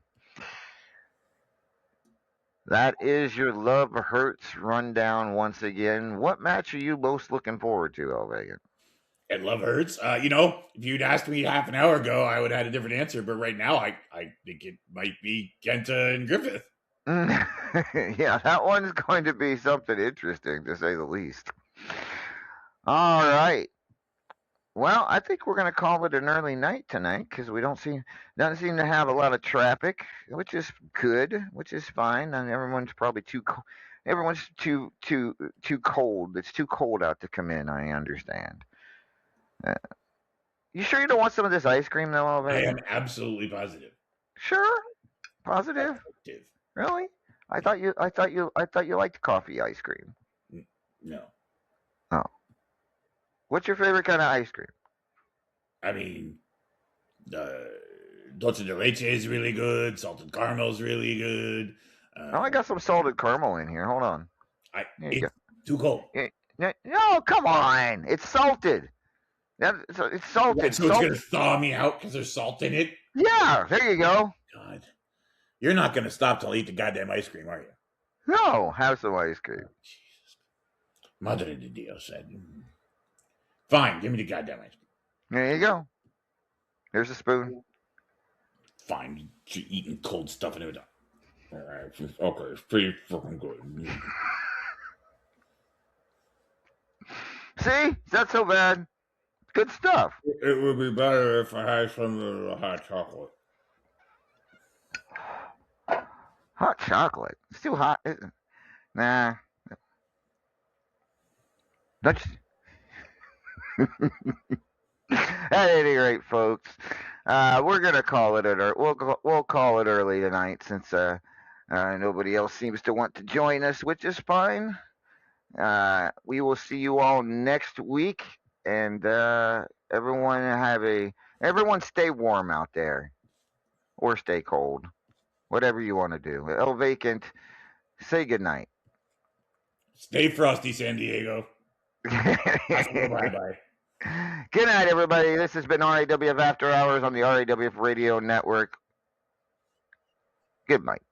that is your Love Hurts rundown once again. What match are you most looking forward to, Elvagan? At Love Hurts, if you'd asked me half an hour ago, I would have had a different answer. But right now, I think it might be Kenta and Griffith. Yeah, that one's going to be something interesting, to say the least. All right. Well, I think we're gonna call it an early night tonight because we doesn't seem to have a lot of traffic, which is good, which is fine. And everyone's probably everyone's too cold. It's too cold out to come in. I understand. Uh, you sure you don't want some of this ice cream though, I Elevator? am absolutely positive. Sure, positive. Positive. Really? I thought you liked coffee ice cream. No. Oh, what's your favorite kind of ice cream? I mean, dulce de leche is really good. Salted caramel is really good. Oh, I got some salted caramel in here. Hold on. There you It's too cold. No, come on. It's salted. It's salted. Right, so it's going to thaw me out because there's salt in it? Yeah, there you go. God. You're not going to stop till I eat the goddamn ice cream, are you? No, have some ice cream. Jesus. Madre de Dios said. Fine, give me the goddamn ice cream. There you go. There's a spoon. Fine, you're eating cold stuff and everything. All right, okay, it's pretty fucking good. See? It's not so bad. Good stuff. It would be better if I had some of the hot chocolate. Hot chocolate. It's too hot. Nah. Don't you... At any rate, folks, we're gonna call it we'll call it early tonight since nobody else seems to want to join us, which is fine. We will see you all next week, and everyone stay warm out there, or stay cold, whatever you want to do. El Vacant, say goodnight. Stay frosty, San Diego. Bye-bye. Good night, everybody. This has been RAWF After Hours on the RAWF Radio Network. Good night.